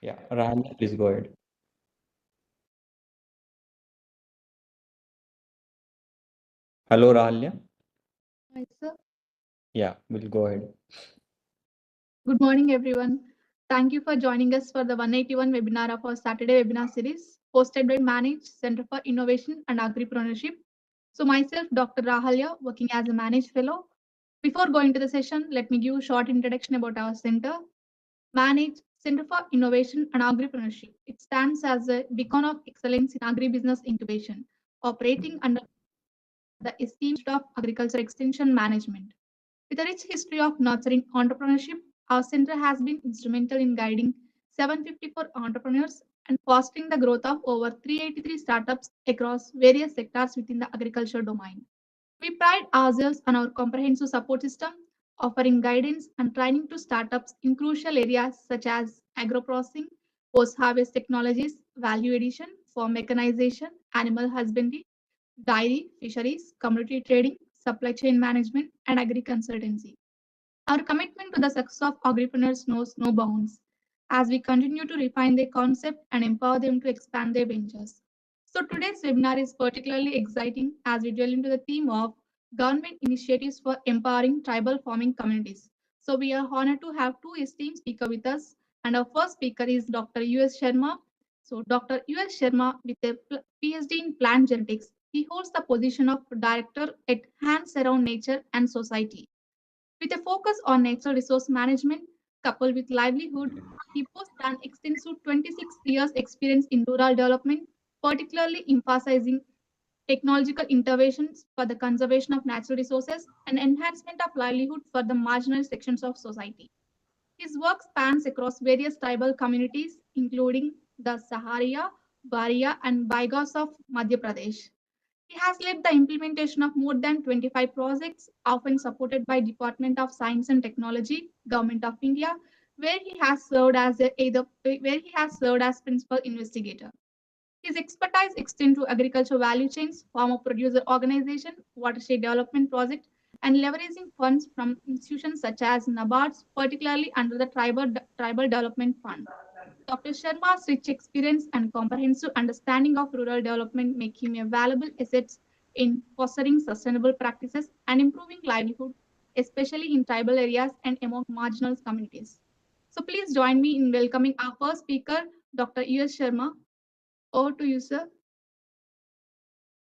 Yeah, Rahanya, please go ahead. Hello, Rahanya. Hi, sir. Yeah, we'll go ahead. Good morning, everyone. Thank you for joining us for the 181 webinar of our Saturday webinar series hosted by Manage Center for Innovation and Agripreneurship. So, myself, Dr. Rahalya, working as a Managed Fellow. Before going to the session, let me give a short introduction about our center. Manage Center for Innovation and Agripreneurship. It stands as a beacon of excellence in agribusiness incubation, operating under the esteemed of agriculture extension management. With a rich history of nurturing entrepreneurship, our center has been instrumental in guiding 754 entrepreneurs and fostering the growth of over 383 startups across various sectors within the agriculture domain. We pride ourselves on our comprehensive support system, offering guidance and training to startups in crucial areas such as agro-processing, post-harvest technologies, value addition, farm mechanization, animal husbandry, dairy, fisheries, commodity trading, supply chain management, and agri consultancy. Our commitment to the success of agripreneurs knows no bounds as we continue to refine their concept and empower them to expand their ventures. So, today's webinar is particularly exciting as we delve into the theme of government initiatives for empowering tribal farming communities. So, we are honored to have two esteemed speakers with us, and our first speaker is Dr. U.S. Sharma. So, Dr. U.S. Sharma, with a PhD in plant genetics, he holds the position of Director at Hands Around Nature and Society. With a focus on natural resource management coupled with livelihood, he boasts an extensive 26 years experience in rural development, particularly emphasizing technological interventions for the conservation of natural resources and enhancement of livelihood for the marginal sections of society. His work spans across various tribal communities, including the Saharia, Baria, and Baigas of Madhya Pradesh. He has led the implementation of more than 25 projects, often supported by Department of Science and Technology, Government of India, where he has served as principal investigator. His expertise extends to agriculture value chains, farmer producer organization, watershed development project, and leveraging funds from institutions such as NABARDS, particularly under the Tribal Development Fund. Dr. Sharma's rich experience and comprehensive understanding of rural development make him a valuable asset in fostering sustainable practices and improving livelihood, especially in tribal areas and among marginal communities. So please join me in welcoming our first speaker, Dr. U.S. Sharma. Over to you, sir.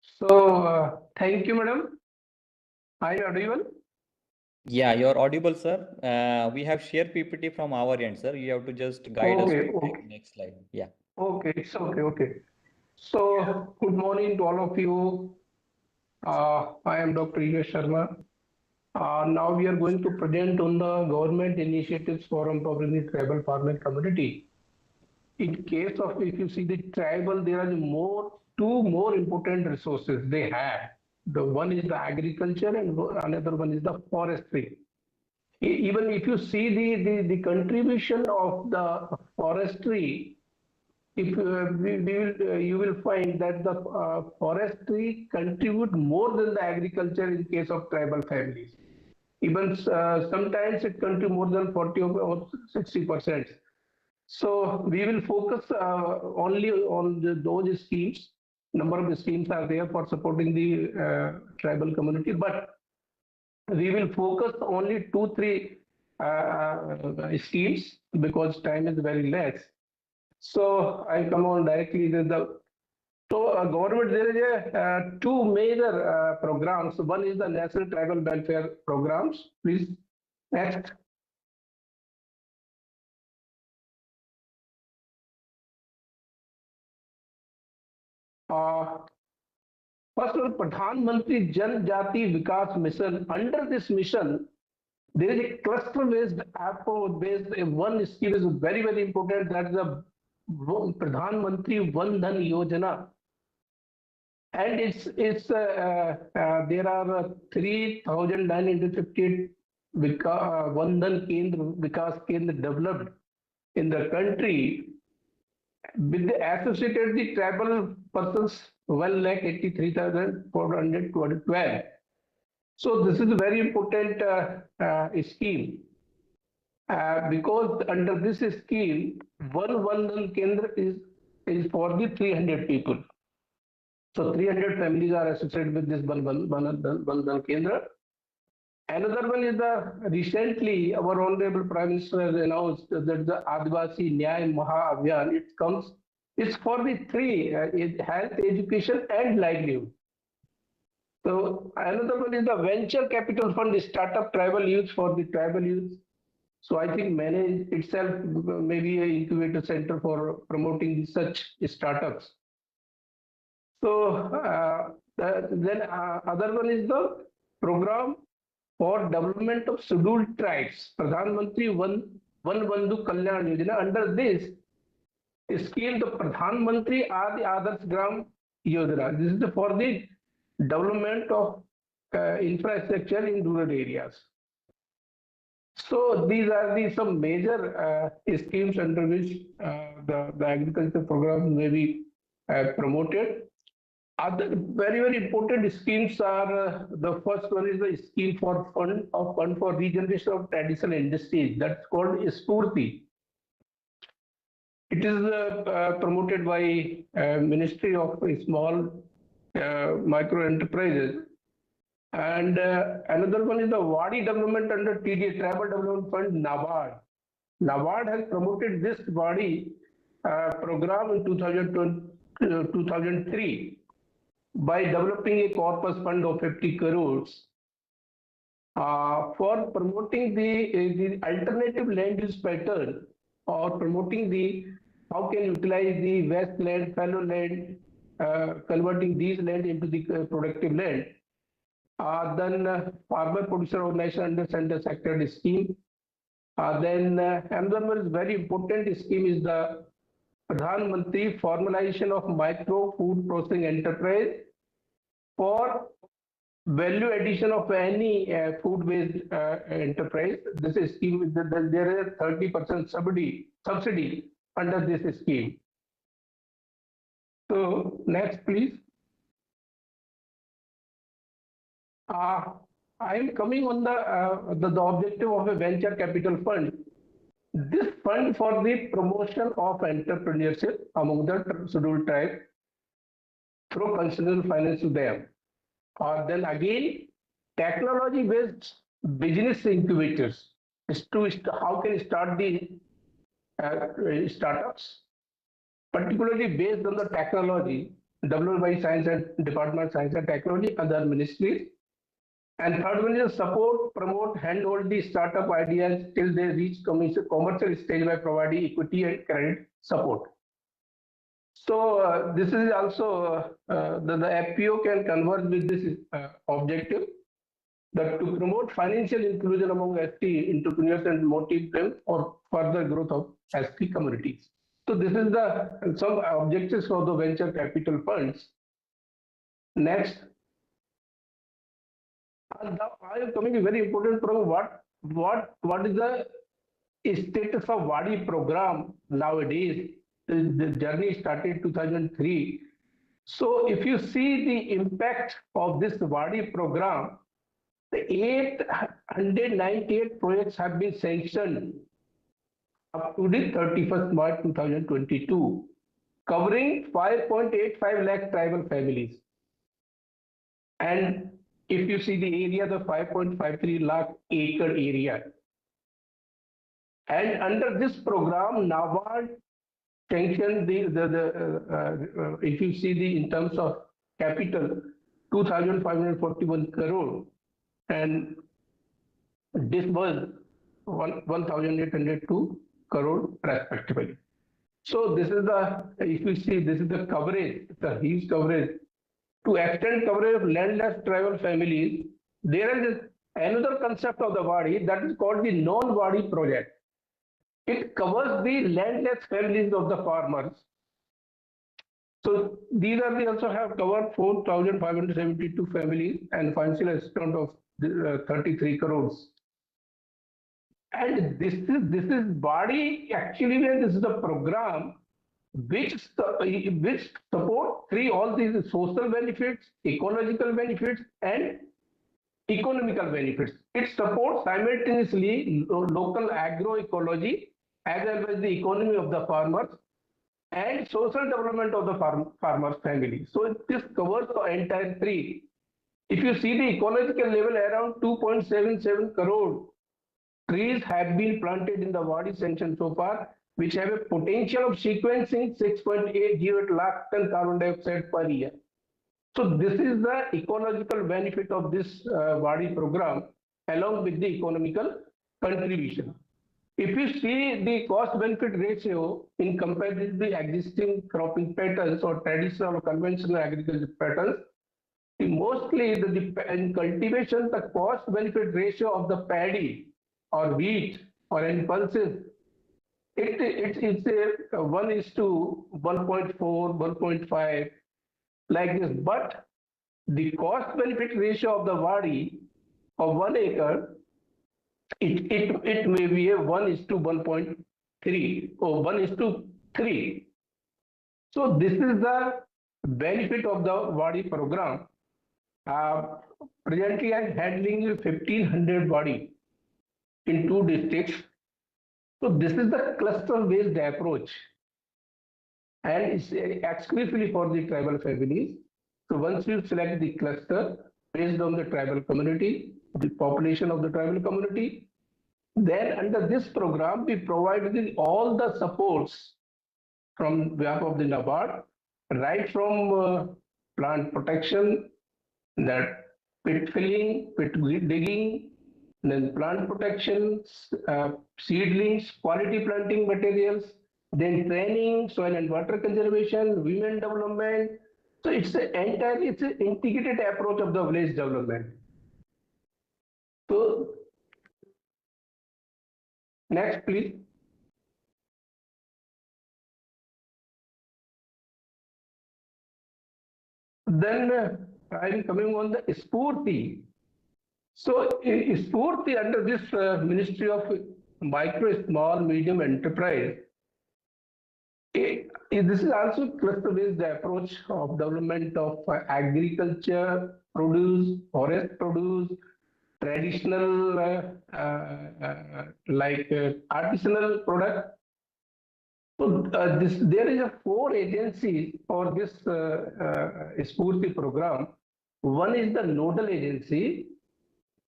So, thank you, madam. Are you audible? Yeah, you're audible, sir. We have shared PPT from our end, sir. You have to just guide us to Okay. next slide. Yeah. Okay, it's okay. So, good morning to all of you. I am Dr. U.S. Sharma. Now we are going to present on the government initiatives for empowering the tribal farming community. In case of, if you see the tribal, there are two more important resources they have. The one is the agriculture and another one is the forestry. Even if you see the contribution of the forestry, if you will find that the forestry contribute more than the agriculture in case of tribal families. Even sometimes it contribute more than 40 or 60%. So we will focus only on those schemes. Number of schemes are there for supporting the tribal community, but we will focus only two, three schemes because time is very less. So I come on directly to the government. There is two major programs. One is the National Tribal Welfare Programs. Please next. First of all, Pradhan Mantri Jan Jati Vikas Mission. Under this mission, there is a cluster-based app-based one scheme is very important. That is the Pradhan Mantri Vandhan Yojana, and there are 3,950 Vandhan Kendra Vikas Kendra developed in the country with the associated the tribal persons 1,83,412. So this is a very important scheme. because under this scheme, one Bandhan Kendra is for the 300 people. So 300 families are associated with this Bandhan Kendra. Another one is recently our Honorable Prime Minister has announced that the Adivasi Nyay Maha Abhiyan, it's for the three, health, education and livelihood. So another one is the venture capital fund, startup tribal youth for the tribal youth. So I think manage itself maybe an incubator center for promoting such startups. So then other one is the program for development of scheduled tribes, Pradhan Mantri One Bandhu Kalyan Yojana. Under this scheme, the Pradhan Mantri Adi Adarsh Gram Yojana. This is for the development of infrastructure in rural areas. So these are some major schemes under which the agriculture programs may be promoted. Other very important schemes are the first one is the scheme for fund for regeneration of traditional industries. That's called Spurti. It is promoted by Ministry of Small Micro Enterprises. And another one is the Wadi development under TDA, Tribal Development Fund, NABARD. NABARD has promoted this Wadi program in 2003 by developing a corpus fund of 50 crores for promoting the alternative land use pattern or promoting the how can utilize the waste land, fallow land, converting these land into the productive land. Then farmer producer organization under center sector scheme. Then another one is very important scheme is the Pradhan Mantri formalization of micro food processing enterprise for value addition of any food-based enterprise. This is scheme there is a 30% subsidy under this scheme. So next, please. I am coming on the objective of a venture capital fund. This fund for the promotion of entrepreneurship among the scheduled tribe through constitutional finance to them. Then again, technology-based business incubators is to how can start the startups, particularly based on the technology developed by Science and Department of Science and Technology and other ministries. And third one is support, promote, handhold the startup ideas till they reach commercial stage by providing equity and credit support. So this is also the FPO can converge with this objective that to promote financial inclusion among ST entrepreneurs and motivate them for further growth of ST communities. So this is some objectives for the venture capital funds. Next. And now I am coming to very important program. What is the status of Wadi program nowadays? The journey started 2003. So if you see the impact of this Wadi program, the 898 projects have been sanctioned up to the 31st March 2022, covering 5.85 lakh tribal families. And if you see the area, the 5.53 lakh acre area. And under this program, NABARD sanctioned if you see in terms of capital, 2,541 crore, and disbursed 1,802 crore respectively. So this is if you see, this is the coverage, the huge coverage. To extend coverage of landless tribal families, there is another concept of the Wadi that is called the non-Wadi project. It covers the landless families of the farmers. So these are also have covered 4,572 families and financial assistance of 33 crores. And this is Wadi actually where this is the program which support all these social benefits, ecological benefits, and economical benefits. It supports simultaneously local agroecology as well as the economy of the farmers and social development of the farmer's family. So this covers the entire three. If you see the ecological level, around 2.77 crore trees have been planted in the Wadi sanction so far, which have a potential of sequencing 6.808 lakh ton carbon dioxide per year. So this is the ecological benefit of this Wadi program along with the economical contribution. If you see the cost benefit ratio in comparison to the existing cropping patterns or traditional or conventional agriculture patterns, mostly in cultivation, the cost benefit ratio of the paddy or wheat or any pulses, it's a 1 is to 1.4, 1.5 like this. But the cost benefit ratio of the Wadi of 1 acre, it may be a 1 is to 1.3 or 1 is to 3. So this is the benefit of the Wadi program. Presently, I'm handling 1,500 Wadi in 2 districts. So this is the cluster-based approach, and it's exclusively for the tribal families. So once you select the cluster based on the tribal community, the population of the tribal community, then under this program, we provide all the supports from behalf of the NABARD, right from plant protection, that pit filling, pit digging, then plant protection, seedlings, quality planting materials, then training, soil and water conservation, women development. So it's an integrated approach of the village development. So next, please. Then I'm coming on the Spurti. So Spurti under this Ministry of Micro, Small, Medium Enterprise, this is also cluster-based approach of development of agriculture produce, forest produce, traditional artisanal product. So there is a 4 agencies for this Spurti program. One is the nodal agency,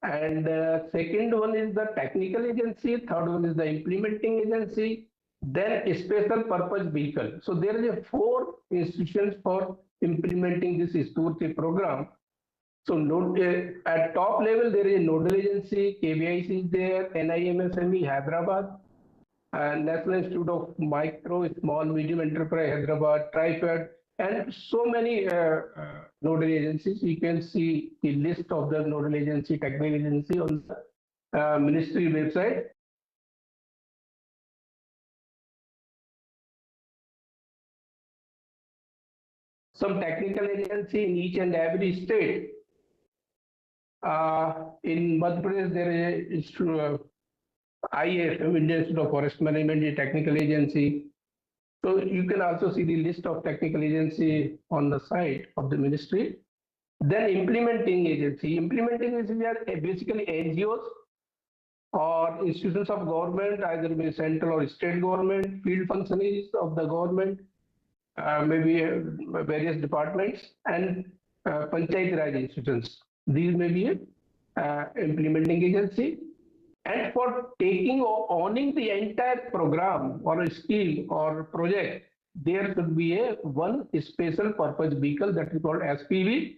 and second one is the technical agency, third one is the implementing agency, then a special purpose vehicle. So there is a 4 institutions for implementing this Spurti program. So at top level, there is a nodal agency, KVIC is there, NIMSME, Hyderabad, National Institute of Micro, Small, Medium Enterprise, Hyderabad, TriFed, and so many nodal agencies. You can see the list of the nodal agency, technical agency on the ministry website. Some technical agency in each and every state. In Madhya Pradesh, there is IAFM, Indian Institute of Forest Management, a technical agency. So you can also see the list of technical agency on the site of the ministry. Then implementing agency. Implementing agency are basically NGOs or institutions of government, either by central or state government, field functionaries of the government, maybe various departments, and Panchayat Raj institutions. These may be implementing agency. And for taking or owning the entire program or a scheme or project, there should be one special purpose vehicle that is called SPV.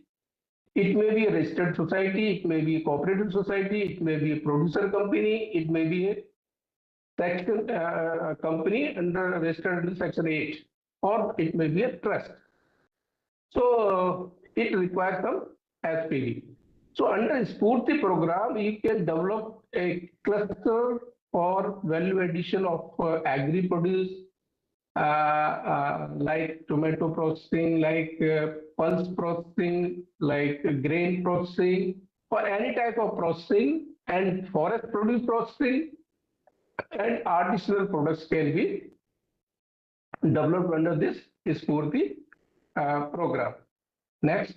It may be a registered society, it may be a cooperative society, it may be a producer company, it may be a section company registered under Section 8, or it may be a trust. So it requires some SPV. So under Spurti program, you can develop a cluster for value addition of agri-produce, like tomato processing, like pulse processing, like grain processing, or any type of processing, and forest produce processing, and artisanal products can be developed under this Spurti program. Next.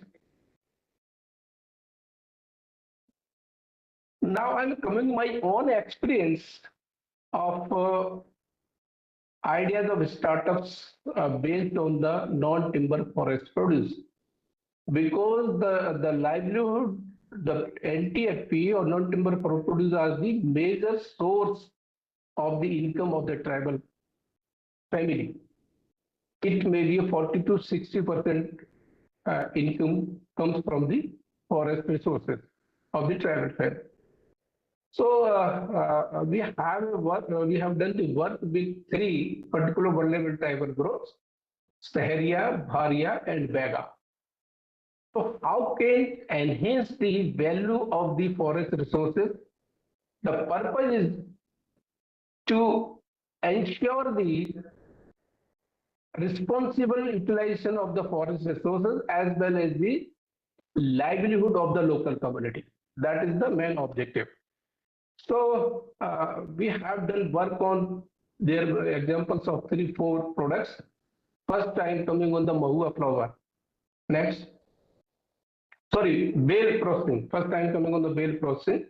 Now I'm coming my own experience of ideas of startups based on the non-timber forest produce. Because the livelihood, the NTFP or non-timber forest produce are the major source of the income of the tribal family. It may be a 40 to 60% income comes from the forest resources of the tribal family. So we have done the work with three particular vulnerable tribal groups: Saharia, Bharia, and Bega. So how can enhance the value of the forest resources? The purpose is to ensure the responsible utilization of the forest resources as well as the livelihood of the local community. That is the main objective. So we have done work on their examples of 3-4 products. First time coming on the MoA flower. Next. Sorry, bale processing. First time coming on the bale processing.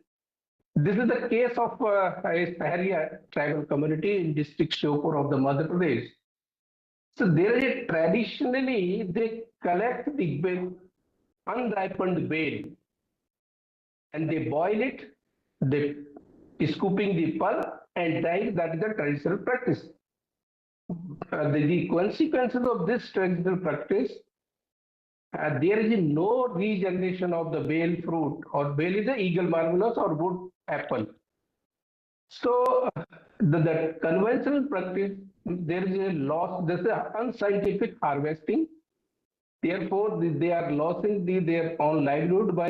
This is the case of a Saharia tribal community in district Shiopur of the Madhya Pradesh. So there is a traditionally they collect the unripened bale and they boil it, they scooping the pulp and drying. That is the traditional practice. The consequences of this traditional practice, there is no regeneration of the bale fruit, or bale is the eagle marvelous or wood apple. So the conventional practice, there is a loss, this is unscientific harvesting. Therefore, they are losing their own livelihood by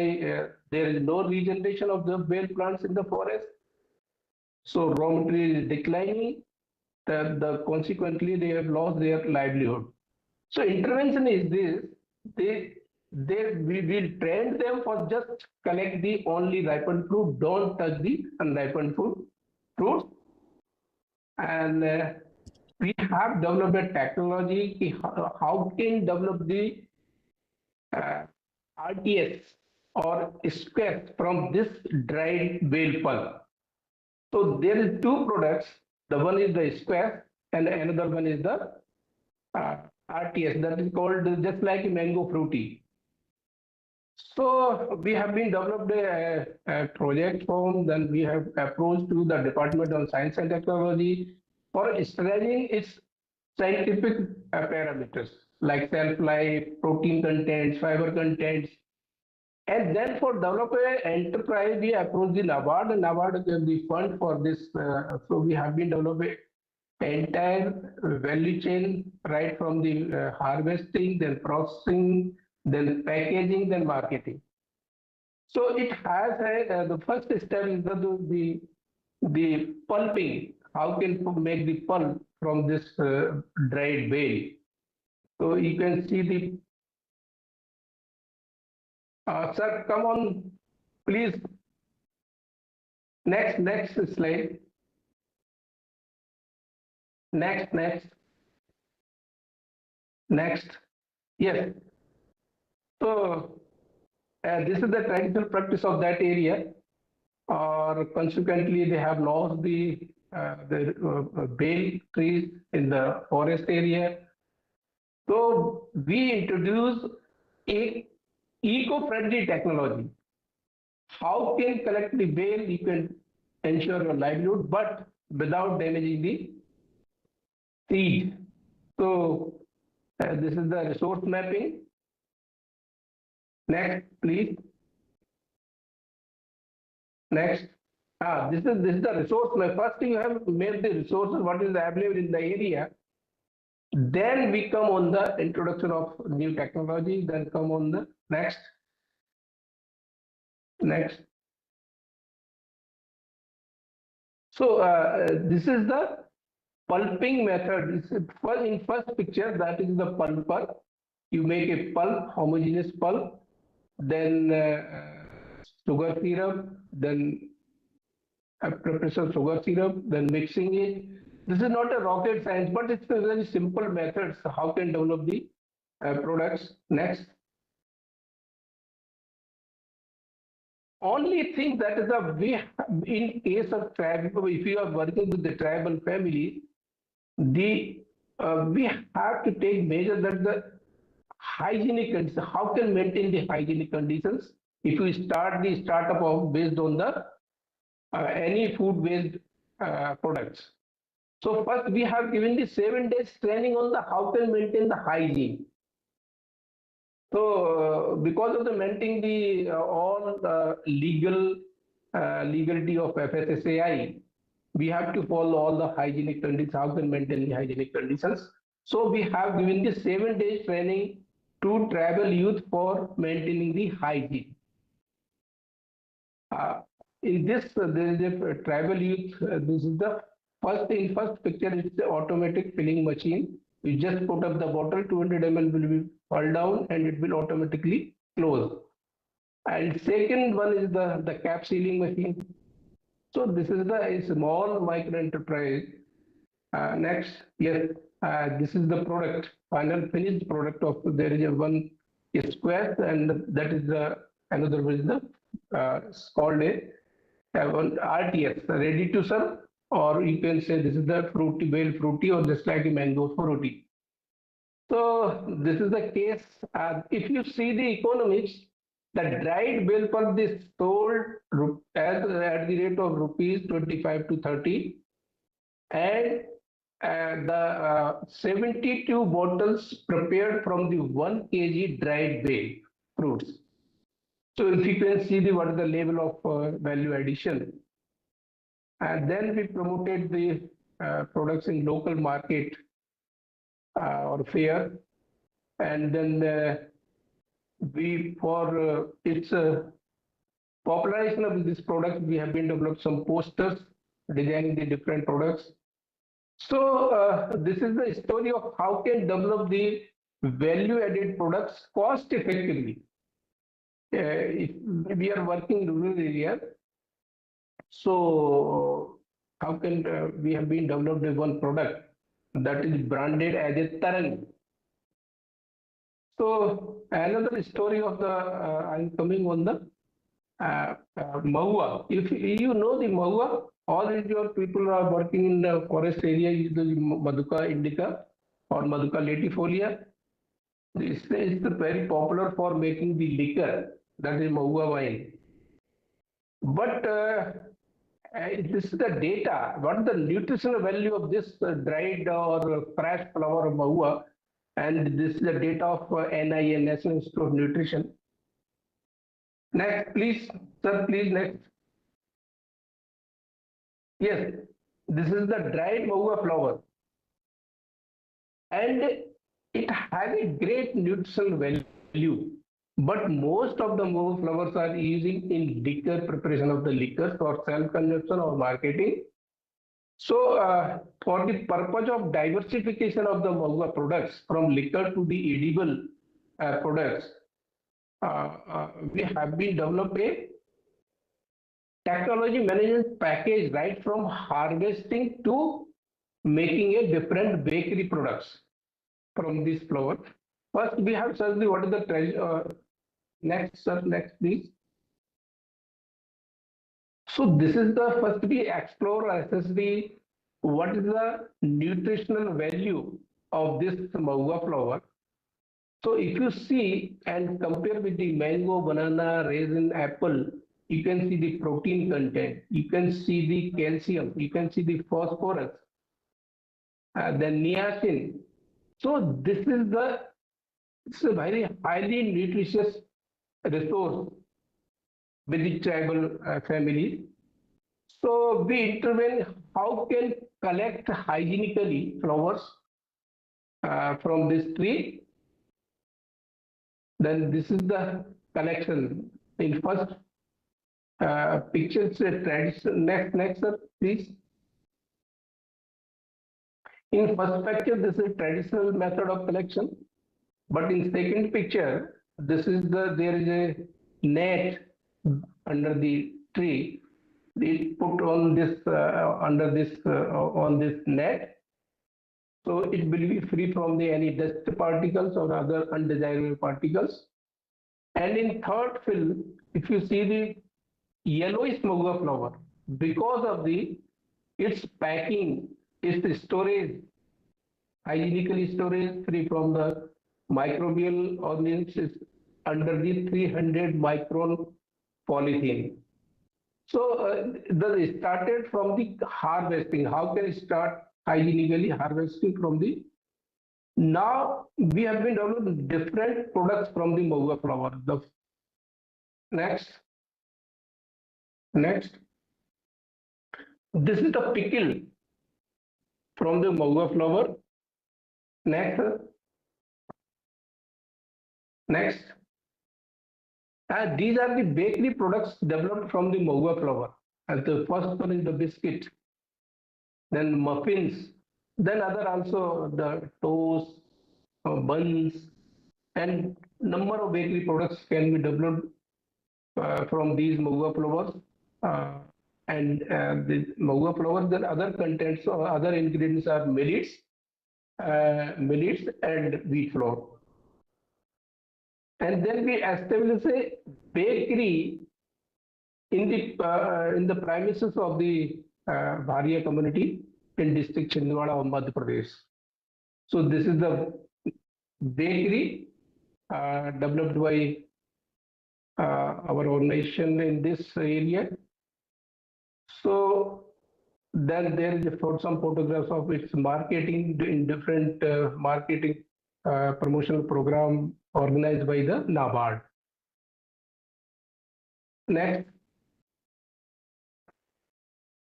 there is no regeneration of the bale plants in the forest. So raw material is declining. Consequently, they have lost their livelihood. So intervention is this: we will train them for just collect the only ripened fruit. Don't touch the unripened fruits. And we have developed a technology how can develop the RTS or squares from this dried bale pulp. So there is two products. The one is the square and another one is the RTS. That is called just like mango fruity. So we have been developed a project form. Then we have approached to the Department of Science and Technology for studying its scientific parameters like shelf life, protein contents, fiber contents. And then for developing an enterprise, we approached the NABARD, and NABARD gave the fund for this. So we have been developing entire value chain, right from the harvesting, then processing, then packaging, then marketing. So it has the first step is the pulping. How can you make the pulp from this dried bale? So you can see the sir, come on, please. Next slide. Next. Yes. So this is the traditional practice of that area, or consequently they have lost the bale trees in the forest area. So we introduce a eco-friendly technology. How can collect the bale? You can ensure your livelihood, but without damaging the seed. So this is the resource mapping. Next, please. Next. This is the resource map. First, you have made the resources, what is available in the area. Then we come on the introduction of new technology. Then come on the next. So this is the pulping method. In first picture, that is the pulper. You make a pulp, homogeneous pulp, then sugar syrup, then preparation of sugar syrup, then mixing it. This is not a rocket science, but it's a very simple method. So how can develop the products? Next. only thing that is in case of tribal, if you are working with the tribal family, the we have to take measure that the hygienic conditions, how can maintain the hygienic conditions if you start the startup of based on the any food based products. So first we have given the 7 days training on the how can maintain the hygiene. So because of the maintaining the all legality of FSSAI, we have to follow all the hygienic conditions, how can maintain the hygienic conditions. So we have given the 7 days training to tribal youth for maintaining the hygiene. In this, there is a tribal youth. This is the first picture. It's the automatic filling machine. You just put up the bottle, 200 ml will be fall down and it will automatically close. And second one is the cap sealing machine. So this is the small micro enterprise. Next, yes, this is the product, final finished product of there is a one square and that is the another one is the called a one RTS, ready to serve, or you can say this is the fruity bale fruity or just like a mango fruity. So this is the case. If you see the economics, the dried bale pulp is sold at the rate of rupees 25 to 30, and the 72 bottles prepared from the 1 kg dried bale fruits. So if you can see the what is the level of value addition, and then we promoted the products in local market or fair, and then we for its popularization of this product, we have been developed some posters designing the different products. So this is the story of how can develop the value added products cost effectively. If we are working in rural area, so how can we have been developed one product that is branded as a Tarang. So another story of the I'm coming on the MoA. If you know the MoA, all your people are working in the forest area, is the Maduka indica or Maduka latifolia. This is very popular for making the liquor, that is MoA wine. But this is the data. What is the nutritional value of this dried or fresh flower of MoA? And this is the data of NIN, National Institute of Nutrition. Next, please, sir, please, next. Yes, this is the dried MoA flower. And it has a great nutritional value. But most of the MoA flowers are using in liquor preparation of the liquors for self-consumption or marketing. So for the purpose of diversification of the MoA products from liquor to the edible products, we have been developed a technology management package right from harvesting to making a different bakery products from this flower. First, we have certainly what is the treasure. Next, sir, next, please. So this is the first we explore assess the what is the nutritional value of this MoA flower. So if you see and compare with the mango, banana, raisin, apple, you can see the protein content, you can see the calcium, you can see the phosphorus, the niacin. So this is it's a very highly nutritious resource with the tribal families. So we intervene how can collect hygienically flowers from this tree. Then this is the collection. In first pictures, tradition. Next, sir, please. In first picture, this is traditional method of collection, but in second picture, this is there is a net under the tree. It put on this under this on this net, so it will be free from the any dust particles or other undesirable particles. And in third film, if you see yellowish MoA flower because of its packing, its storage, hygienically storage free from the microbial organisms under the 300 micron polythene. So the started from the harvesting. How can it start hygienically harvesting from the? Now we have been developing different products from the MoA flower. The next, this is the pickle from the MoA flower. Next, and these are the bakery products developed from the MoA flower. And the first one is the biscuit, then muffins, then other also the toast, buns, and number of bakery products can be developed from these MoA flowers. And the MoA flowers, then other contents or other ingredients are millets and wheat flour. And then we establish a bakery in the premises of the Bharia community in district Chhindwara of Madhya Pradesh. So this is the bakery developed by our organization in this area. So then there is some photographs of its marketing in different marketing promotional program organized by the NABARD. Next.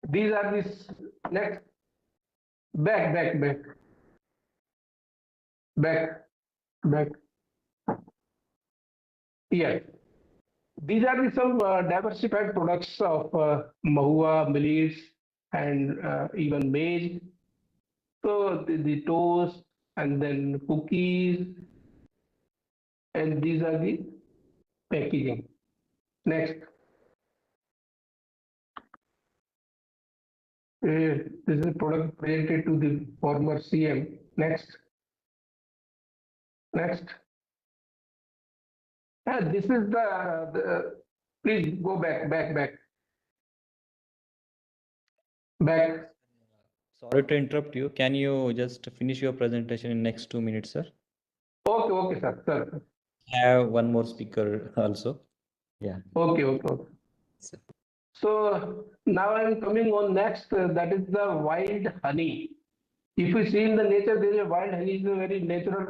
These are this next back. Yes. These are the some diversified products of mahua, millets, and even maize. So the toast and then cookies, and these are the packaging. Next. This is a product presented to the former CM. Next. And this is the please go back. Sorry to interrupt you. Can you just finish your presentation in next 2 minutes, sir? Okay, sir. Have one more speaker also. Yeah. Okay. So now I am coming on next. That is the wild honey. If you see in the nature, there is a wild honey is a very natural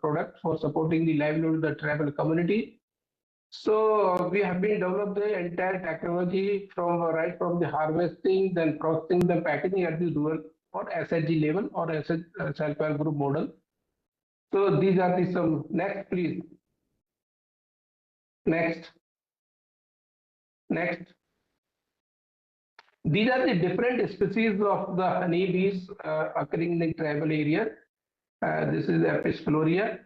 product for supporting the livelihood of the tribal community. So we have been developed the entire technology from right from the harvesting, then processing, then packaging at the rural or SHG level or self-help group model. So these are the some next, please. Next. These are the different species of the honeybees occurring in the tribal area. This is Apis florea.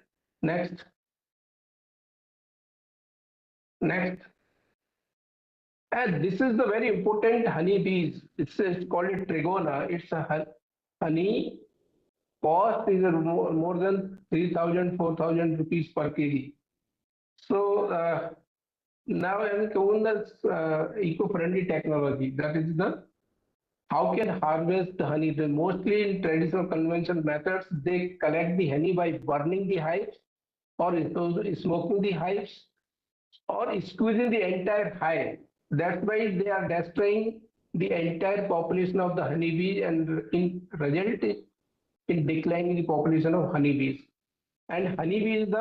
Next. And this is the very important honeybees. It's called a trigona. It's a honey cost is more than 3,000, 4,000 rupees per kg. So now I am going the eco-friendly technology. That is the how can harvest the honey. The mostly in traditional conventional methods, they collect the honey by burning the hives or smoking the hives or squeezing the entire hive. That's why they are destroying the entire population of the honeybee and in result in declining the population of honeybees. And honeybee is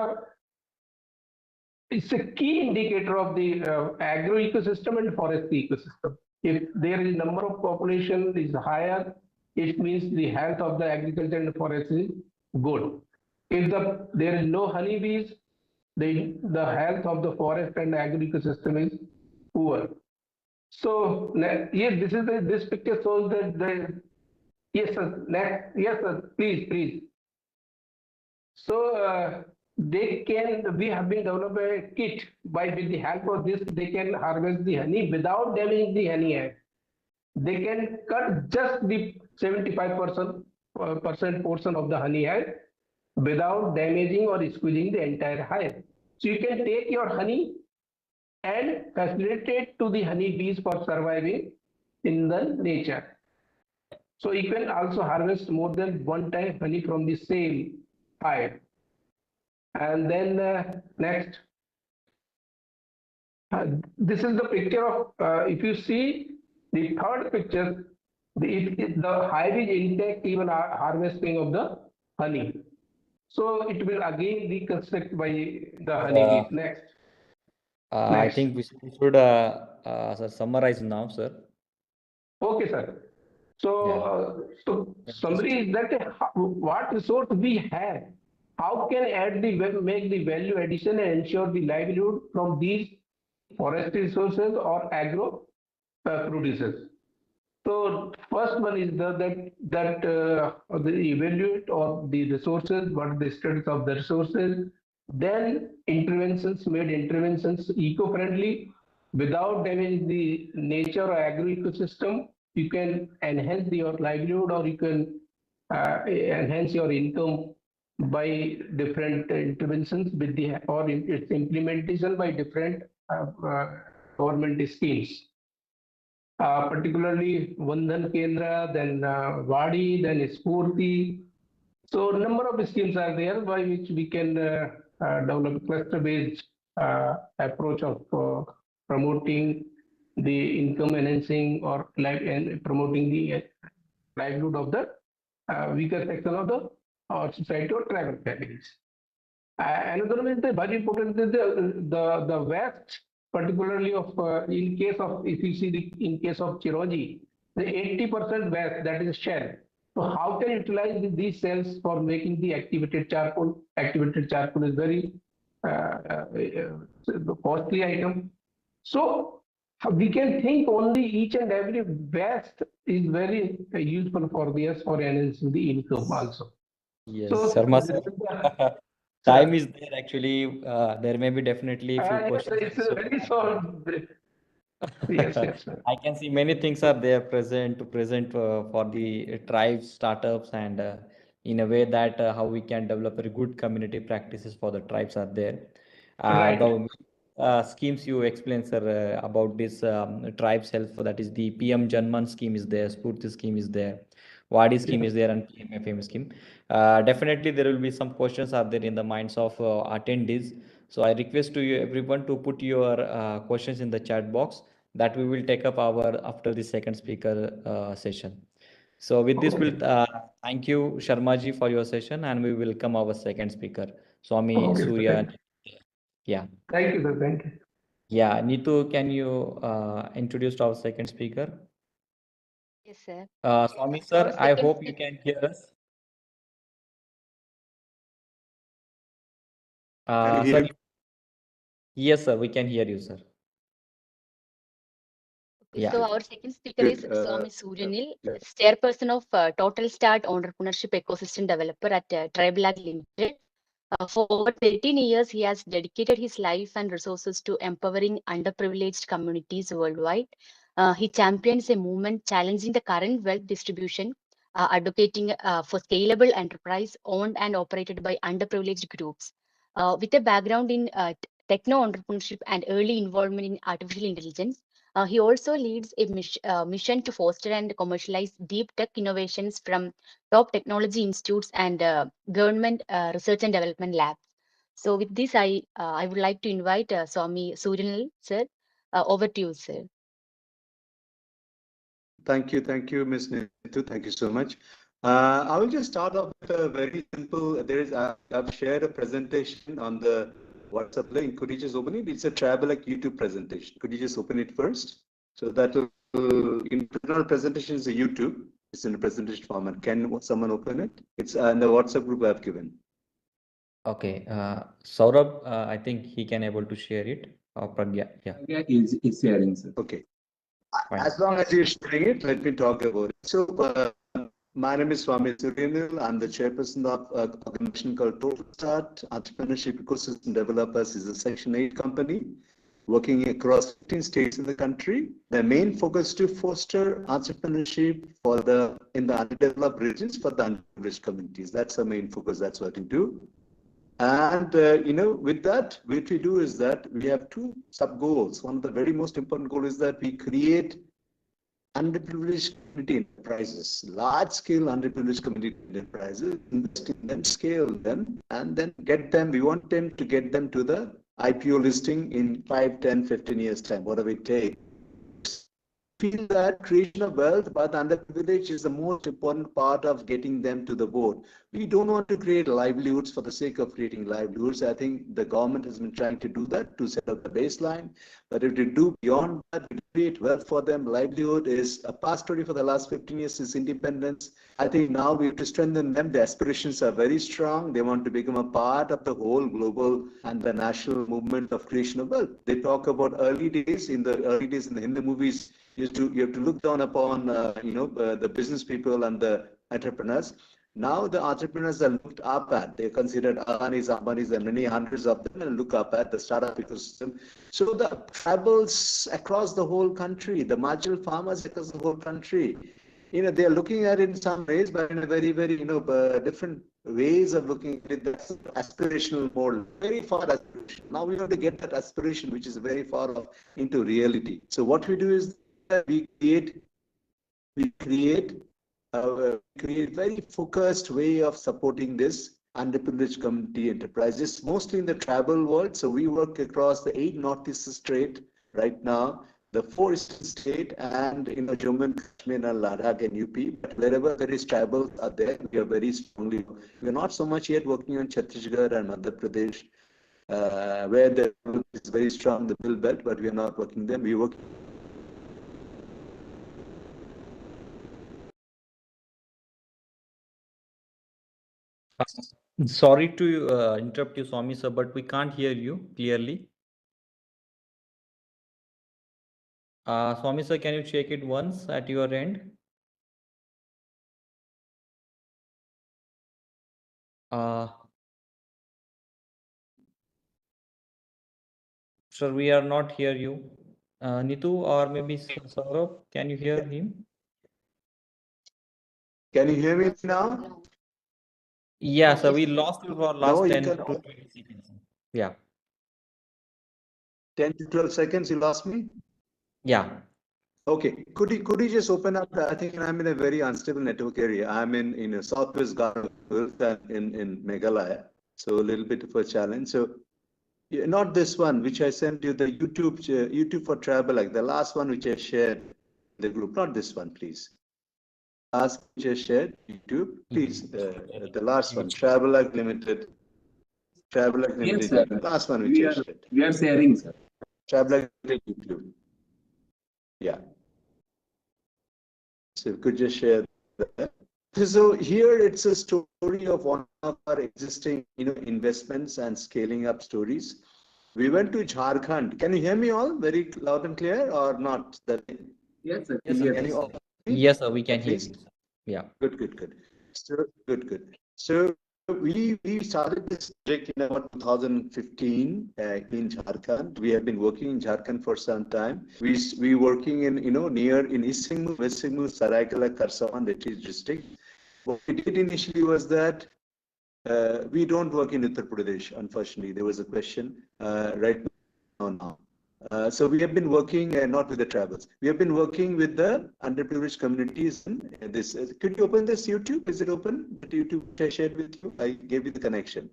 it's a key indicator of the agro ecosystem and forestry ecosystem. If there is number of population is higher, it means the health of the agriculture and forestry is good. If there is no honeybees, the health of the forest and agro ecosystem is poor. So yes, this picture shows that yes sir, please. So we have been developed a kit by with the help of this they can harvest the honey without damaging the honey hive. They can cut just the 75% portion of the honey hive without damaging or squeezing the entire hive. So you can take your honey and facilitate to the honeybees for surviving in the nature. So you can also harvest more than one time honey from the same hive. And then next, this is the picture of, if you see the third picture, the hive is intact even harvesting of the honey. So it will again reconstruct by the honeybees. Next. I think we should sir, summarize now, sir. Okay, sir. So, so summary is that what resource we have, how can make the value addition and ensure the livelihood from these forest resources or agro producers. So first one is the evaluate of the resources, what the status of the resources, then interventions eco-friendly without damaging the nature or agro ecosystem. You can enhance your livelihood or you can enhance your income by different interventions with the or its implementation by different government schemes. Particularly Vandhan Kendra, then Vadi, then Spurti. So number of schemes are there by which we can develop cluster-based approach of promoting the income enhancing or and promoting the livelihood of the weaker section of the society or tribal families. Another is the very important is the waste, particularly of in case of if you see in case of Chiroji, the 80% waste that is shell. So how can you utilize these cells for making the activated charcoal? Activated charcoal is very costly item. So we can think only each and every waste is very useful for this for enhancing the income also. Yes, So Sharma sir. Time is there actually. There may be definitely a few questions. It's very so. Yes, yes, sir. I can see many things are there present for the tribes, startups, and in a way that how we can develop very good community practices for the tribes are there. Right. The schemes you explained, sir, about this tribes health, that is the PM Janman scheme is there, Spurti scheme is there, Wadi scheme is there, and PMFM scheme. Definitely, there will be some questions are there in the minds of attendees. So I request to you everyone to put your questions in the chat box that we will take up our after the second speaker session. So with this, we'll thank you, Sharmaji, for your session, and we will come our second speaker, Swami Surya. Yeah. Thank you, sir. Thank you. Yeah, Neetu, can you introduce our second speaker? Yes, sir. Swami sir, I hope you can hear us. Sir, yes, sir, we can hear you, sir. Okay, so our second speaker is Swami Suryanil, chairperson of Total Start Entrepreneurship Ecosystem Developer at Tribal Ag Limited. For over 13 years, he has dedicated his life and resources to empowering underprivileged communities worldwide. He champions a movement challenging the current wealth distribution, advocating for scalable enterprise owned and operated by underprivileged groups. With a background in techno-entrepreneurship and early involvement in artificial intelligence, he also leads a mission to foster and commercialize deep tech innovations from top technology institutes and government research and development labs. So with this, I would like to invite Swami Suryanil, sir. Over to you, sir. Thank you, Ms. Neetu. Thank you so much. I will just start off with a very simple. I've shared a presentation on the WhatsApp link. Could you just open it? It's a travel like YouTube presentation. Could you just open it first? So that will, in presentation is a YouTube. It's in a presentation format. Can someone open it? It's in the WhatsApp group I've given. Okay, Saurabh, I think he can able to share it. Pragya, yeah. Yeah, is sharing, sir. Okay. Fine. As long as you're sharing it, let me talk about it. So, my name is Swami Suryanil. I'm the chairperson of an organization called Total Start Entrepreneurship Ecosystem Developers. Is a Section 8 company working across 15 states in the country. The main focus is to foster entrepreneurship in the underdeveloped regions for the underprivileged communities. That's the main focus. That's what we do. And with that, what we do is that we have two sub goals. One of the very most important goal is that we create underprivileged community enterprises, large-scale underprivileged community enterprises, invest in them, scale them, and then get them. We want them to get them to the IPO listing in 5, 10, 15 years time, whatever it takes. Feel that creation of wealth by the underprivileged is the most important part of getting them to the board. We don't want to create livelihoods for the sake of creating livelihoods. I think the government has been trying to do that to set up the baseline. But if we do beyond that, we create wealth for them. Livelihood is a past story for the last 15 years since independence. I think now we have to strengthen them. The aspirations are very strong. They want to become a part of the whole global and the national movement of creation of wealth. They talk about early days in the Hindi movies. You have to look down upon the business people and the entrepreneurs. Now the entrepreneurs are looked up at. They're considered Adanis, Ambanis, and many hundreds of them, and look up at the startup ecosystem. So the travels across the whole country, the marginal farmers across the whole country, they are looking at it in some ways, but in a very, very different ways of looking at it. That's aspirational mode, very far aspiration. Now we have to get that aspiration, which is very far off, into reality. So what we do is we create very focused way of supporting this underprivileged community enterprises, mostly in the travel world. So we work across the 8 northeast states right now, the 4 eastern states, and Jammu and Kashmir and Ladakh and UP. But wherever there is travel are there, we are very strongly. We are not so much yet working on Chhattisgarh and Madhya Pradesh, where the is very strong, the middle belt, but we are not working them. We work. Sorry to interrupt you, Swami sir, but we can't hear you clearly. Swami sir, can you check it once at your end? Sir, we are not hear you. Nitu or maybe Saurabh, can you hear him? Can you hear me now? Yeah, so we lost you for last No, 10 to 20 seconds. Yeah. 10 to 12 seconds, you lost me? Yeah. Okay. Could you just open up? I think I'm in a very unstable network area. I'm in a southwest Ghana in Meghalaya. So a little bit of a challenge. So not this one, which I sent you, the YouTube for travel, like the last one which I shared in the group. Not this one, please. Last which I shared, YouTube, please. The last one, Travel Limited. Yes, sir. Last one which I shared. We are sharing, sir. Travel YouTube. Yeah. So could you share that? So here it's a story of one of our existing, investments and scaling up stories. We went to Jharkhand. Can you hear me all very loud and clear or not? Yes, sir. Yes, sir. Can you all? Yes, sir, we can hear you. Yeah. Good. So good. So we started this project in about 2015 in Jharkhand. We have been working in Jharkhand for some time. We working in near in East Singhu, West Singhu, Saraikela, Karsavan, that is district. What we did initially was that we don't work in Uttar Pradesh. Unfortunately, there was a question right now. So we have been working not with the travels. We have been working with the underprivileged communities. This could you open this YouTube? Is it open? The YouTube I shared with you. I gave you the connection.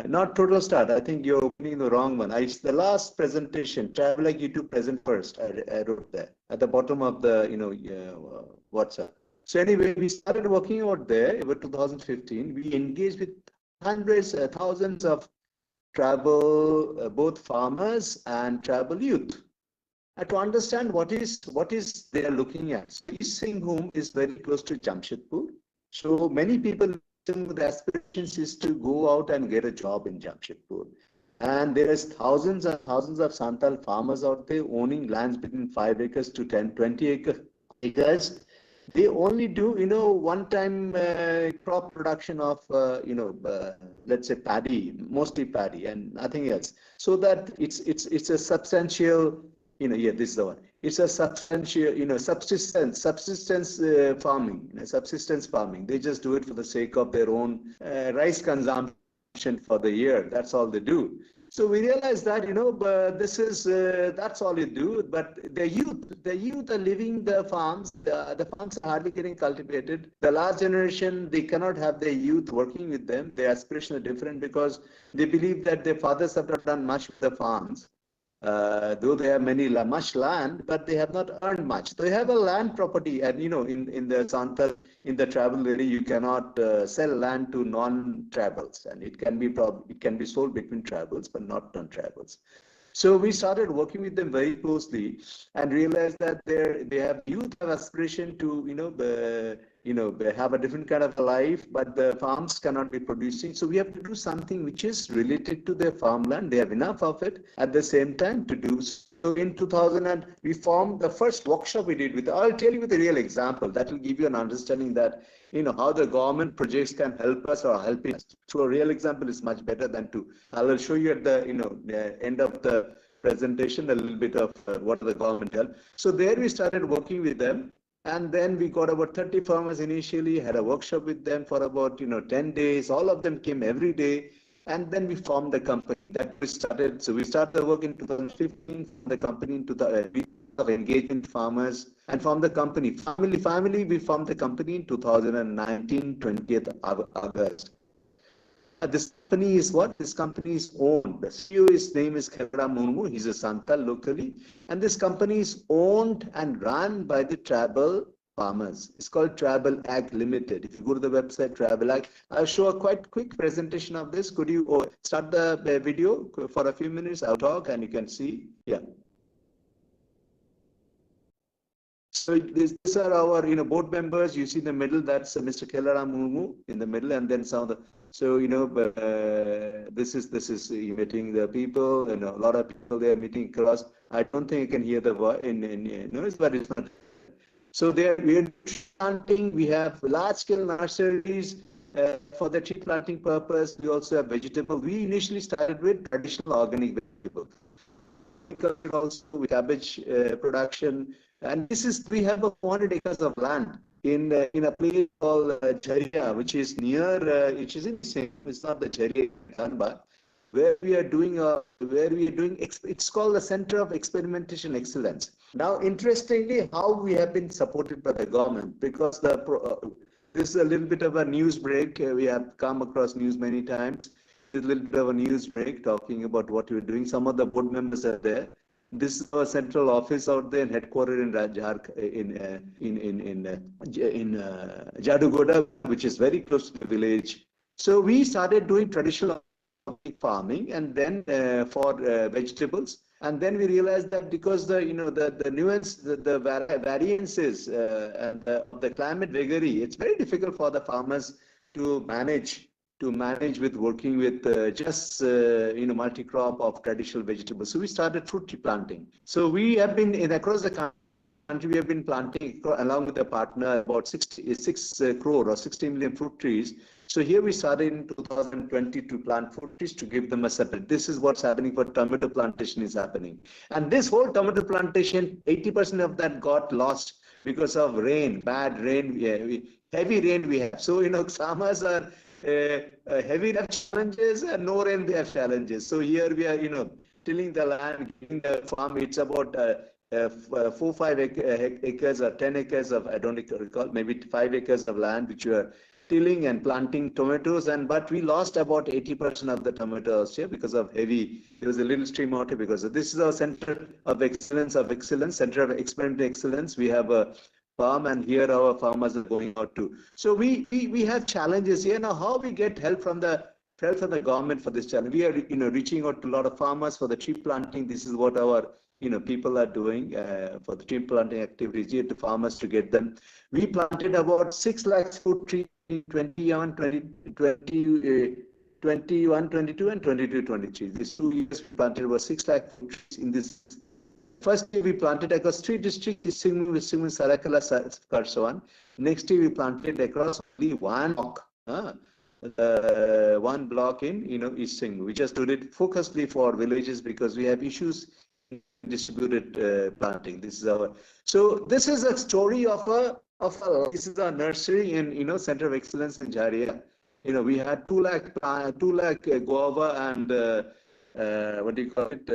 Not total start. I think you're opening the wrong one. The last presentation. Travel like YouTube present first. I wrote there at the bottom of the WhatsApp. So anyway, we started working out there over 2015. We engaged with hundreds, thousands of travel, both farmers and travel youth, to understand what is they are looking at. East Singhum is very close to Jamshedpur. So many people, the aspirations is to go out and get a job in Jamshedpur. And there is thousands and thousands of Santal farmers out there owning lands between 5 acres to 10, 20 acres. They only do, one-time crop production of, let's say paddy, mostly paddy and nothing else. So that it's a substantial, this is the one. It's a substantial, subsistence farming, subsistence farming. They just do it for the sake of their own rice consumption consumption for the year. That's all they do. So we realized that, this is, that's all you do. But the youth are leaving the farms. The farms are hardly getting cultivated. The last generation, they cannot have their youth working with them. Their aspirations are different because they believe that their fathers have not done much with the farms. Though they have much land, but they have not earned much. They have a land property, and in the Santal, in the travel area, you cannot sell land to non-travels, and it can be sold between travels, but not non-travels. So we started working with them very closely and realized that youth have aspiration to have a different kind of life, but the farms cannot be producing. So we have to do something which is related to their farmland. They have enough of it at the same time to do. So in 2000, we formed the first workshop we did with. I'll tell you with a real example that will give you an understanding that how the government projects can help us or helping us. So a real example is much better than to. I'll show you at the end of the presentation a little bit of what the government helped. So there we started working with them. And then we got about 30 farmers initially, had a workshop with them for about 10 days. All of them came every day. And then we formed the company that we started. So we started the work in 2015, the company in 2000, of engagement farmers, and formed the company. Finally, we formed the company in 2019, 20th August. This company is what? This company is owned. The CEO, his name is Khera Murmu. He's a Santal locally. And this company is owned and run by the tribal farmers. It's called Tribal Ag Limited. If you go to the website Tribal Ag, I'll show a quite quick presentation of this. Could you start the video for a few minutes? I'll talk and you can see. Yeah. So these are our board members. You see in the middle, that's Mr. Khera Murmu in the middle, and then some of the. So this is meeting the people, and a lot of people they are meeting across. I don't think you can hear the voice in noise, but it's not. So we are planting. We have large scale nurseries for the tree planting purpose. We also have vegetable. We initially started with traditional organic vegetables. Also with cabbage production, and we have 400 acres of land in a place called Jharia, which is near, which is in the same. It's not the Jharia Kanba, where we are doing it's called the Center of Experimentation Excellence. Now, interestingly, how we have been supported by the government, because this is a little bit of a news break. We have come across news many times. It's a little bit of a news break talking about what we're doing. Some of the board members are there. This is our central office out there and headquartered in Jadugoda, which is very close to the village. So we started doing traditional farming, and then for vegetables. And then we realized that because the nuance, the variances and the climate vagary, it's very difficult for the farmers to manage with working with just multi-crop of traditional vegetables. So we started fruit tree planting. So we have been across the country. We have been planting along with a partner about 6 crore or 60 million fruit trees. So here we started in 2020 to plant fruit trees to give them a separate. This is what's happening for tomato plantation is happening. And this whole tomato plantation, 80% of that got lost because of rain, bad rain, heavy rain we have. So, farmers are heavy challenges and no rain they have challenges. So here we are, tilling the land, giving the farm. It's about 4-5 acres or 10 acres of, I don't recall, maybe 5 acres of land which we are tilling and planting tomatoes, but we lost about 80% of the tomatoes here because of heavy. There was a little stream out here because of this. Is our center of excellence, center of experimental excellence. We have a farm, and here our farmers are going out to. So we have challenges here now. How we get help from the government for this challenge? We are reaching out to a lot of farmers for the tree planting. This is what our people are doing for the tree planting activities here to farmers to get them. We planted about 6 lakhs fruit trees in 21, 22, and 22, 23. These 2 years we planted about 6 lakh fruit trees in this. First year we planted across 3 districts, Singhu, Sarakala, Karsavan. Next year we planted across only one block. One block in East Singhu. We just did it focusedly for villages because we have issues in distributed planting. This is our. So this is a story of this is our nursery in Center of Excellence in Jharia. we had 2 lakh, guava and what do you call it,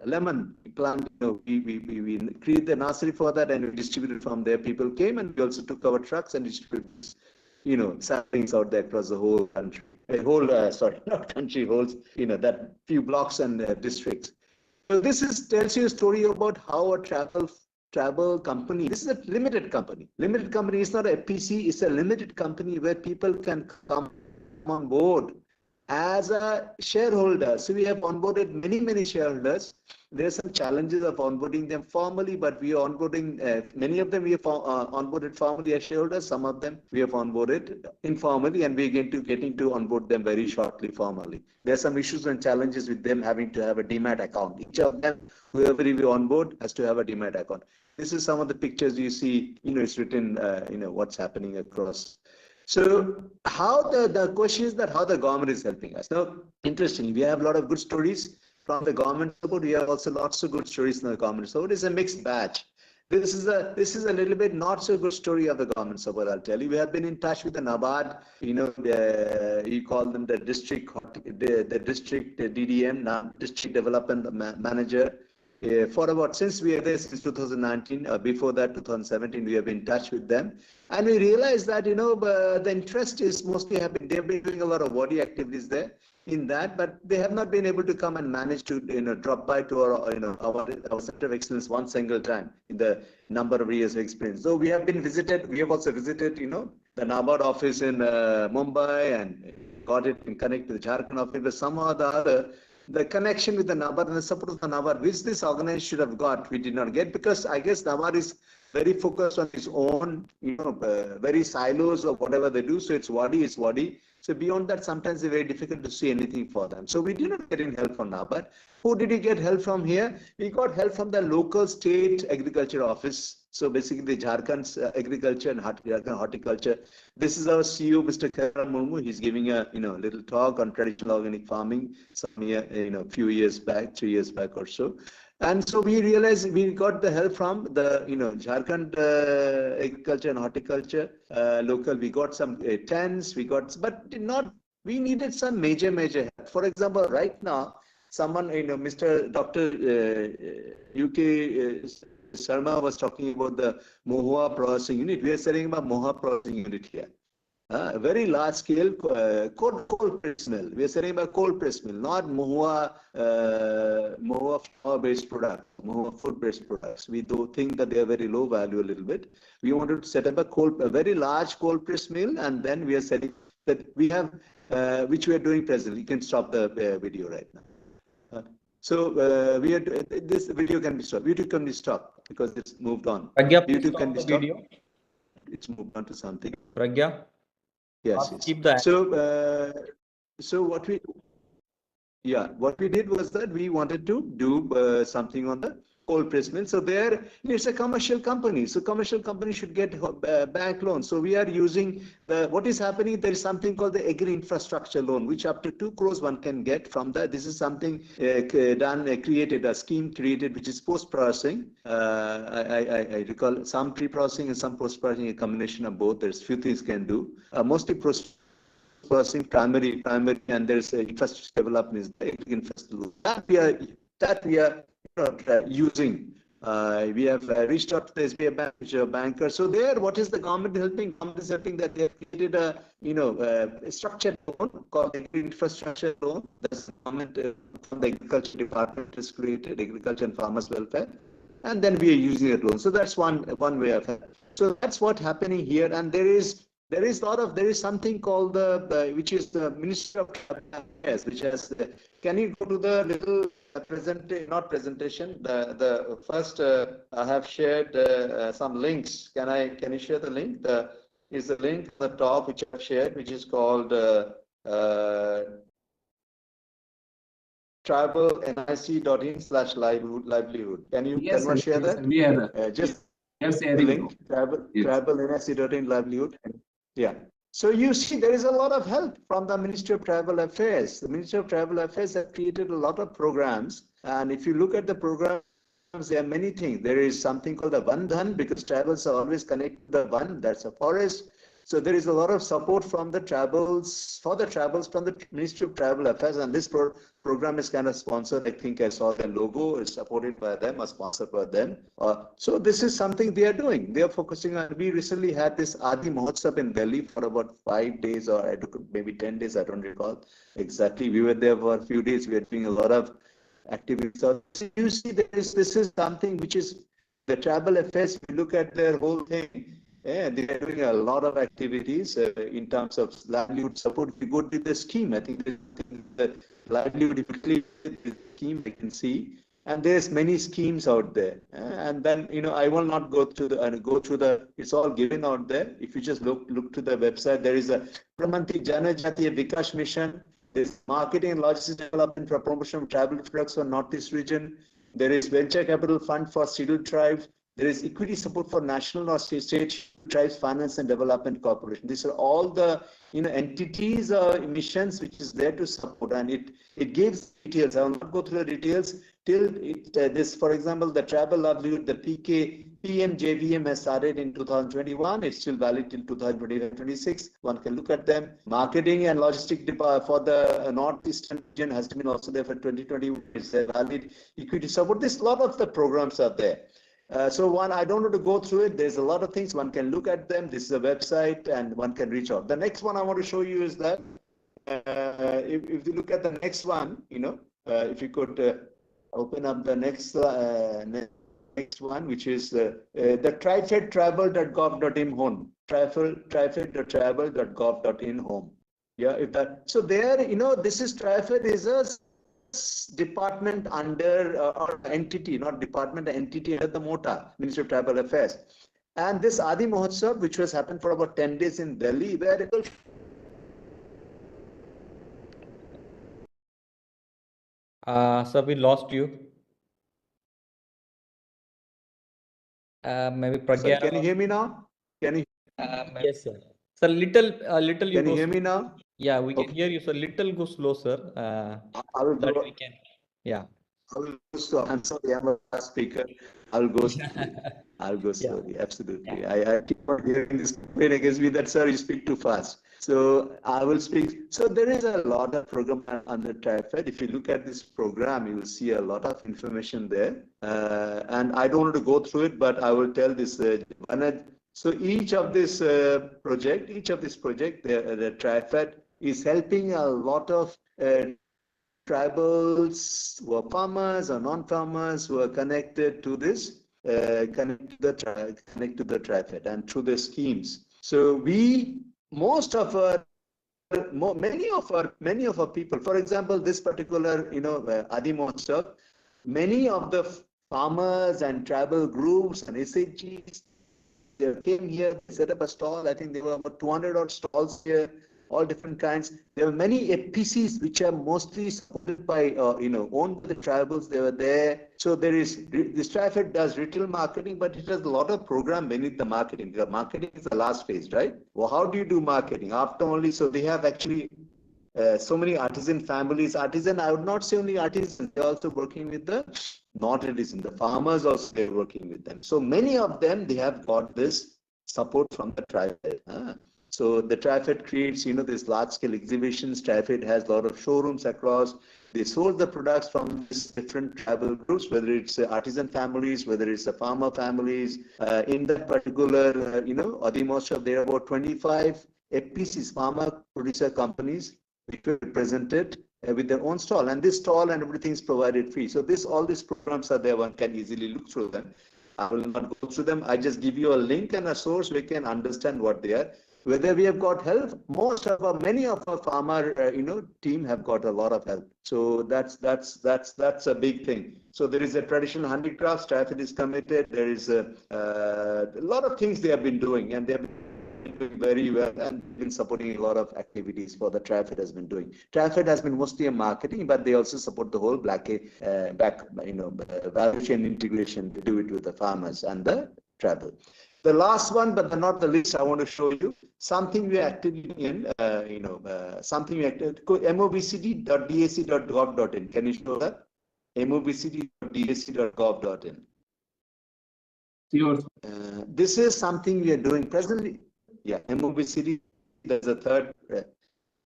lemon plant. We created the nursery for that and we distributed from there. People came and we also took our trucks and distributed, saplings out there across the whole country. Sorry, not country, whole, that few blocks and districts. So this tells you a story about how a travel company. This is a limited company. Limited company is not a PC. It's a limited company where people can come on board as a shareholder. So we have onboarded many shareholders. There are some challenges of onboarding them formally, but we are onboarding many of them. We have onboarded formally as shareholders. Some of them we have onboarded informally, and we are getting to onboard them very shortly formally. There are some issues and challenges with them having to have a demat account. Each of them, whoever we onboard, has to have a demat account. This is some of the pictures you see. It's written. What's happening across. So how the question is that how the government is helping us. Now, interestingly, we have a lot of good stories from the government support. We have also lots of good stories from the government support. It's a mixed batch. This is a little bit not so good story of the government support. I'll tell you. We have been in touch with the NABARD. You call them the district DDM, now district development manager. Since we are there since 2019, before that 2017, we have been in touch with them, and we realized that the interest is mostly they have been doing a lot of body activities there in that, but they have not been able to come and manage to drop by to our our center of excellence one single time in the number of years of experience. So we have also visited the NABARD office in Mumbai and got it in connect with the Jharkhand office, but somehow or the other. The connection with the NABARD and the support of the NABARD, which this organization should have got, we did not get, because I guess NABARD is very focused on its own, very silos of whatever they do. So it's Wadi. So beyond that, sometimes it's very difficult to see anything for them. So we did not get any help from NABARD. Who did we get help from here? We got help from the local state agriculture office. So basically the Jharkhand's agriculture and horticulture. This is our CEO, Mr. Karan Murmu. He's giving a little talk on traditional organic farming few years back, 3 years back or so. And so we realized we got the help from the Jharkhand agriculture and horticulture local. We got some tents, we needed some major help. For example, right now, someone, Mr. Dr. UK Sharma was talking about the MoA processing unit. We are setting up a MoA processing unit here. A very large scale cold press mill. We are setting up a cold press mill, not MoA flour-based product, MoA food-based products. We do think that they are very low value a little bit. We wanted to set up a very large cold press mill, and then we are setting that we have, which we are doing presently. You can stop the video right now. This video can be stopped. YouTube can be stopped because it's moved on. Pragya, YouTube can be stopped. video. It's moved on to something. Pragya. Yes. Keep that. So what we did was that we wanted to do something on the cold press mill. So there, it's a commercial company. So commercial company should get bank loans. So we are using what is happening. There is something called the Agri Infrastructure Loan, which up to 2 crores one can get from that. This is something a scheme created, which is post-processing. I recall some pre-processing and some post-processing, a combination of both. There's few things can do. Mostly processing primary, and there's infrastructure development is the infrastructure that we are using. We have reached out to the SBI Bank, which are bankers. So there, what is the government helping? Government is helping that they have created a structured loan called the infrastructure loan. That's the government from the agriculture department has created, agriculture and farmers welfare, and then we are using that loan. So that's one way of it. So that's what's happening here, and there is something called which is the Ministry of Affairs, which has. Can you go to the little presentation? The first I have shared some links. Can you share the link? Is the link at the top which I've shared, which is called travelnic.in/livelihood. Can you share that? We have just the link travelnic.in livelihood. Yeah. So you see, there is a lot of help from the Ministry of Tribal Affairs. The Ministry of Tribal Affairs have created a lot of programs, and if you look at the programs, there are many things. There is something called the Vandhan, because tribals are always connected to the Van, that's a forest. So there is a lot of support from the travels, from the Ministry of Travel Affairs, and this program is kind of sponsored. I think I saw the logo is supported by them, or sponsored by them. So this is something they are doing. They are focusing on. We recently had this Adi Mahotsav in Delhi for about 5 days, or maybe 10 days. I don't recall exactly. We were there for a few days. We are doing a lot of activities. So you see, this is something which is the travel affairs. We look at their whole thing. Yeah, they are doing a lot of activities in terms of livelihood support. If you go to the scheme, I think the livelihood, if you click the scheme, I can see, and there's many schemes out there. And then, I will not go through the. It's all given out there. If you just look to the website, there is a Pramantri Janajatiya Vikash Mission. There's marketing and logistics development for promotion of travel products for Northeast region. There is venture capital fund for scheduled tribes. There is equity support for national or state tribes finance and development corporation. These are all the entities or missions which is there to support, and it gives details. I will not go through the details till this. For example, the travel livelihood, the PMJVM has started in 2021. It's still valid till 2025-26. One can look at them. Marketing and logistic for the Northeastern region has been also there for 2020. It's a valid equity support. This lot of the programs are there. So I don't want to go through it. There's a lot of things. One can look at them. This is a website and one can reach out. The next one I want to show you is that if you look at the next one, if you could open up the next one, which is the trifedtravel.gov.in home. Trifed.travel.gov.in home. Yeah, so there, this is Trifed is a department under or entity, not department, entity under the MoTA, Ministry of Tribal Affairs. And this Adi Mahotsav, which was happened for about 10 days in Delhi, where So we lost you. Maybe Pragya. Sorry, can you hear me now? Can you? Yes, sir. So little you Can you hear me now? Yeah, we can hear you. So little go slow, sir. I will that go. we can. Yeah. I will go slow. I'm sorry, I'm a fast speaker. I'll go slowly. I'll go slowly. Absolutely. I keep on hearing this complaint against me that, sir, you speak too fast. So I will speak. So there is a lot of program under TriFed. If you look at this program, you will see a lot of information there. And I don't want to go through it, but I will tell this. So each of this project, the TriFed is helping a lot of tribals who are farmers or non-farmers who are connected to this, connect to the TriFed and through the schemes. So many of our people, for example, this particular, Adi Mahotsav, many of the farmers and tribal groups and SHGs, they came here, set up a stall. I think there were about 200 odd stalls here, all different kinds. There were many FPCs which are mostly supported by, owned by the tribals. They were there. So this TriFed does retail marketing, but it has a lot of program beneath the marketing. The marketing is the last phase, right? Well, how do you do marketing? After only, so they have actually so many artisan families. Artisan, I would not say only artisans, they're also working with the non-artisan, the farmers also, they're working with them. So many of them, they have got this support from the TriFed. So the TriFed creates, this large-scale exhibitions. TriFed has a lot of showrooms across. They sold the products from these different tribal groups, whether it's artisan families, whether it's the farmer families. In that particular, Adi Mahotsav, there are about 25 FPCs, farmer producer companies, which were represented with their own stall, and this stall and everything is provided free. So all these programs are there. One can easily look through them. I will not go through them. I just give you a link and a source where you can understand what they are. Whether we have got help, many of our farmer, team have got a lot of help. So that's a big thing. So there is a traditional handicrafts. TriFed is committed. There is a lot of things they have been doing, and they have doing very well and been supporting a lot of activities for the TriFed has been doing. TriFed has been mostly a marketing, but they also support the whole value chain integration to do it with the farmers and the tribal. The last one, but not the least, I want to show you something we are actively in, mobcd.dac.gov.in. Can you show that? mobcd.dac.gov.in. Sure. This is something we are doing presently. Yeah, MoBCD, that's the third.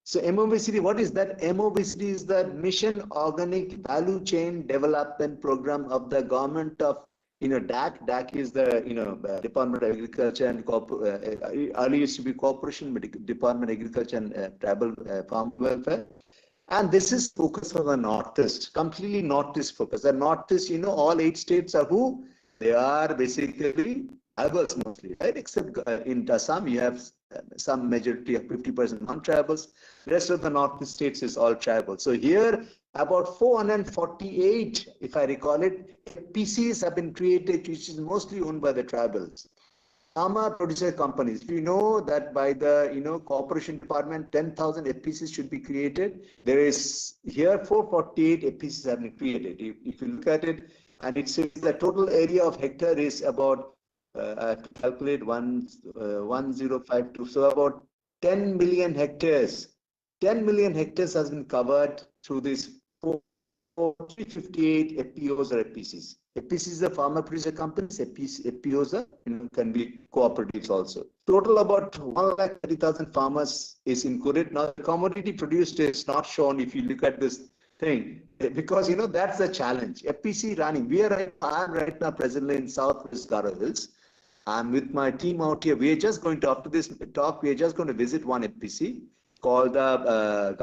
So MoBCD, what is that? MoBCD is the Mission Organic Value Chain Development Program of the government of, DAC. DAC is the, Department of Agriculture and earlier used to be Corporation, but Department of Agriculture and Tribal Farm Welfare. And this is focused on the Northeast, completely Northeast focus. The Northeast, all 8 states are who? They are basically tribals mostly, right? Except in Assam, you have some majority of 50% non-tribals. The rest of the Northeast states is all tribal. So here, about 448, if I recall it, PCs have been created, which is mostly owned by the tribals. Farmer producer companies. You know that by the corporation department, 10,000 FPCs should be created. There is here 448 FPCs have been created. If you look at it, and it says the total area of hectare is about calculate 1052. So about 10 million hectares. 10 million hectares has been covered through these 358 FPOs or FPCs. FPCs are farmer producer companies, FPOs are, can be cooperatives also. Total about 130,000 farmers is included. Now the commodity produced is not shown if you look at this thing, because that's the challenge. FPC running. I'm right now presently in Southwest Garo Hills. I'm with my team out here. We are just going to, after this talk, we are just going to visit one FPC called we are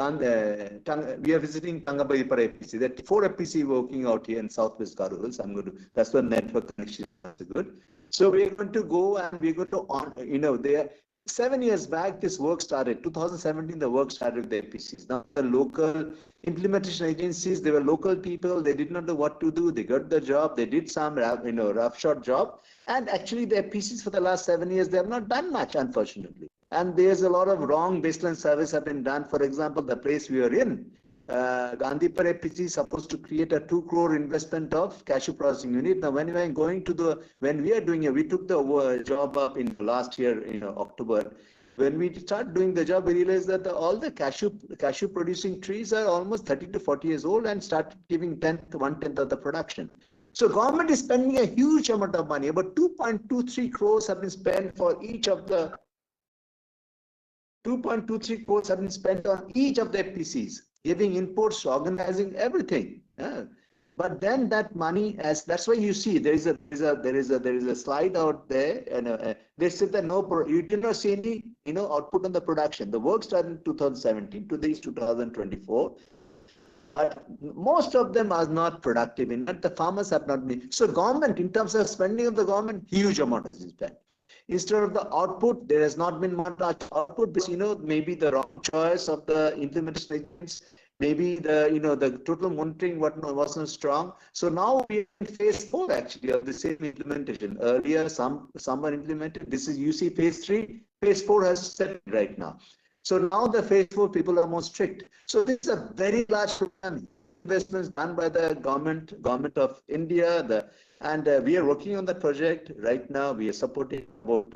visiting Tangabayipara FPC. There are 4 FPC working out here in Southwest Garo Hills. That's where network connection is good. So we're going to go and we're going to there. 7 years back, this work started. 2017, the work started with the FPCs. Now the local implementation agencies, they were local people. They did not know what to do. They got the job. They did some roughshod job. And actually, the FPCs for the last 7 years, they have not done much, unfortunately. And there's a lot of wrong baseline service have been done. For example, the place we are in, Gandhipur FPC is supposed to create a 2 crore investment of cashew processing unit. Now, when we are going to when we are doing it, we took the job up in last year, October. When we start doing the job, we realized that all the cashew producing trees are almost 30 to 40 years old and start giving 1/10 of the production. So government is spending a huge amount of money. About 2.23 crores have been spent for each of the 2.23 crores have been spent on each of the FPCs, giving inputs, organizing everything. Yeah. But then that money, that's why you see there is a slide out there, and they said that you did not see any output on the production. The work started in 2017. Today is 2024. Most of them are not productive. In fact, the farmers have not been. So government, in terms of spending of the government, huge amount has been spent. Instead of the output, there has not been much output because maybe the wrong choice of the implementation agents, maybe the total monitoring wasn't strong. So now we are in phase 4 actually of the same implementation. Earlier some were implemented. This is UC phase 3. Phase 4 has set right now. So now the phase 4 people are more strict. So this is a very large program. Investments done by the government of India, and we are working on that project right now. We are supporting about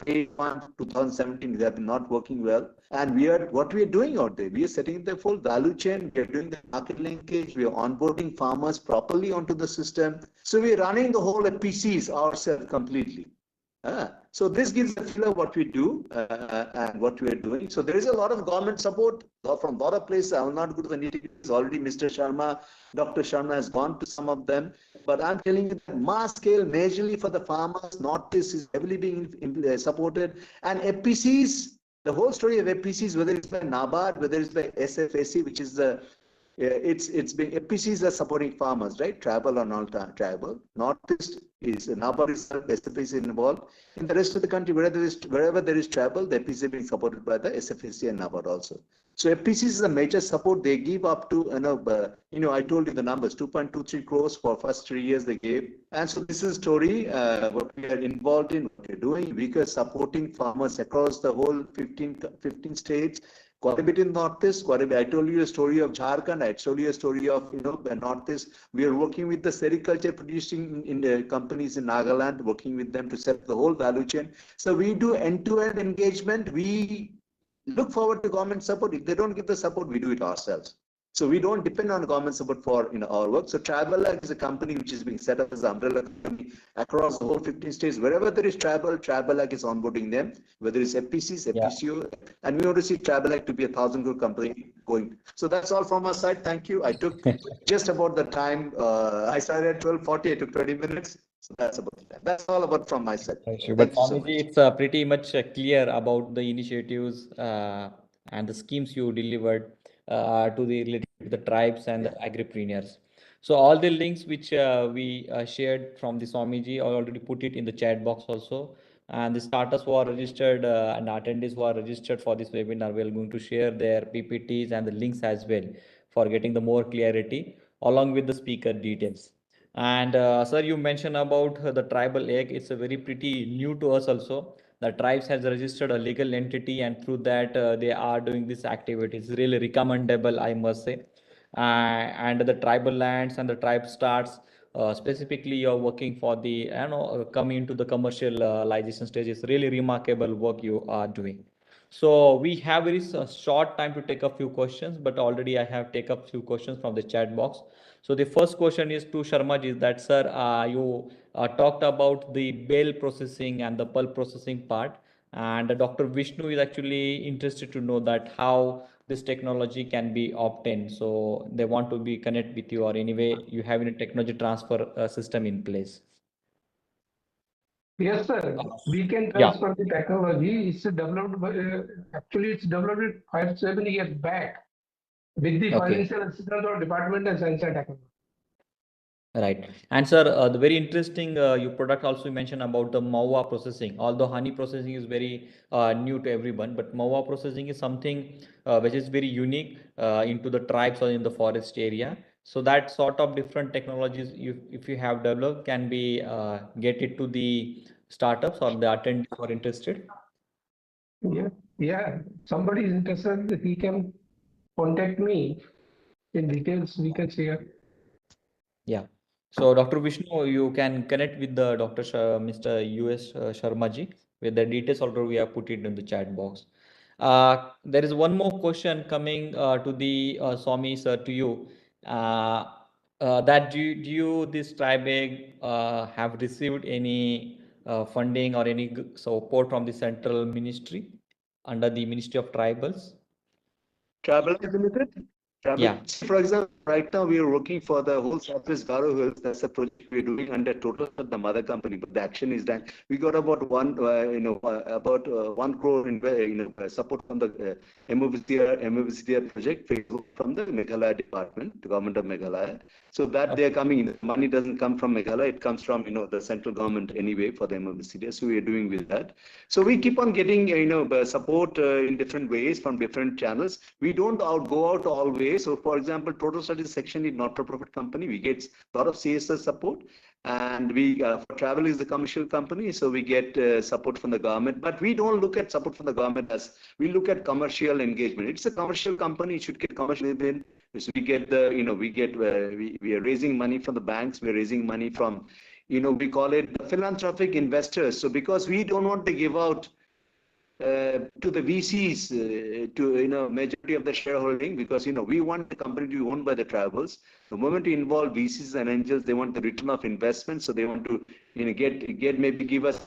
phase 1 2017. They have been not working well, and what we are doing out there. We are setting the full value chain. We are doing the market linkage. We are onboarding farmers properly onto the system. So we are running the whole PCs ourselves completely. So this gives a feel of what we do and what we are doing. So there is a lot of government support from a lot of places. I will not go to the nitty-gritty. Already Mr. Sharma, Dr. Sharma has gone to some of them. But I'm telling you that mass scale, majorly for the farmers, Northeast is heavily being supported. And FPCs, the whole story of FPCs, whether it's by NABARD, whether it's by SFAC, which is the it's been FPCs are supporting farmers, right? Tribal or non-tribal. Northeast is NABARD is SFAC involved. In the rest of the country, wherever there is tribal, the FPC is being supported by the SFAC and NABARD also. So FPCs is a major support. They give up to I told you the numbers, 2.23 crores for first 3 years they gave. And so this is a story what we are involved in, what we're doing. We are supporting farmers across the whole 15 states. Quite a bit in Northeast, quite a bit. I told you a story of Jharkhand. I told you a story of the Northeast. We are working with the sericulture producing in the companies in Nagaland, working with them to set the whole value chain. So we do end-to-end engagement. We look forward to government support. If they don't give the support, we do it ourselves. So we don't depend on government support for our work. So TribeLag is a company which is being set up as an umbrella company across the whole 15 states. Wherever there is TribeLag is onboarding them, whether it's FPCs, FPCO, and we want to see TribeLag to be 1,000 crore company going. So that's all from our side. Thank you. I took just about the time. I started at 12:40. I took 20 minutes. So that's about the time. That's all about from my side. Sure. Thank But you so Swamiji, much. it's pretty much clear about the initiatives and the schemes you delivered to the related to the tribes and the agripreneurs. So all the links which we shared from the Swamiji, I already put it in the chat box also. And the starters who are registered and attendees who are registered for this webinar, we are going to share their PPTs and the links as well for getting the more clarity along with the speaker details. And sir, you mentioned about the tribal egg. It's a very pretty new to us also. The tribes has registered a legal entity, and through that they are doing this activity. It's really recommendable, I must say. And the tribal lands and the tribe starts. Specifically, you're working for the coming into the commercialization stage. It's really remarkable work you are doing. So we have very short time to take a few questions, but already I have taken a few questions from the chat box. So the first question is to Sharma is that, sir, you talked about the bail processing and the pulp processing part, and Dr. Vishnu is actually interested to know that how this technology can be obtained. So they want to be connect with you, or anyway you have a technology transfer system in place. Yes, sir. We can Yeah. transfer the technology. It's developed by, actually it's developed 5-7 years back with the Okay. financial assistance of Department of Science and Technology. Right. And sir, the very interesting your product also mentioned about the MoA processing. Although honey processing is very new to everyone, but MoA processing is something which is very unique into the tribes or in the forest area. So that sort of different technologies, if you have developed, can be get it to the startups or the attendees who are interested. Yeah. Somebody is interested, he can contact me. In details, we can share. Yeah. So Dr. Vishnu, you can connect with the Mr. US Sharma ji with the details already we have put it in the chat box. There is one more question coming to the Swami sir to you. Uh, that do you this tribe have received any funding or any support from the central ministry under the Ministry of Tribals? TribeLag Limited? Yeah. For example, right now we are working for the whole Southwest Garo Hills. That's a project we're doing under total the mother company, but the action is done. We got about 1 crore in support from the MoVCR project from the Meghalaya department, the government of Meghalaya. So that they're coming in. Money doesn't come from Meghalaya; it comes from the central government anyway for the MoVCR. So we are doing with that. So we keep on getting support in different ways from different channels. We don't go out always. So for example, Total Studies section is not-for-profit company. We get a lot of CSR support, and we for travel is the commercial company, so we get support from the government. But we don't look at support from the government as we look at commercial engagement. It's a commercial company; it should get commercial engagement. So we get we are raising money from the banks. We're raising money from we call it philanthropic investors. So because we don't want to give out to the VCs to majority of the shareholding, because we want the company to be owned by the tribals. The moment you involve VCs and angels, they want the return of investment, so they want to get maybe give us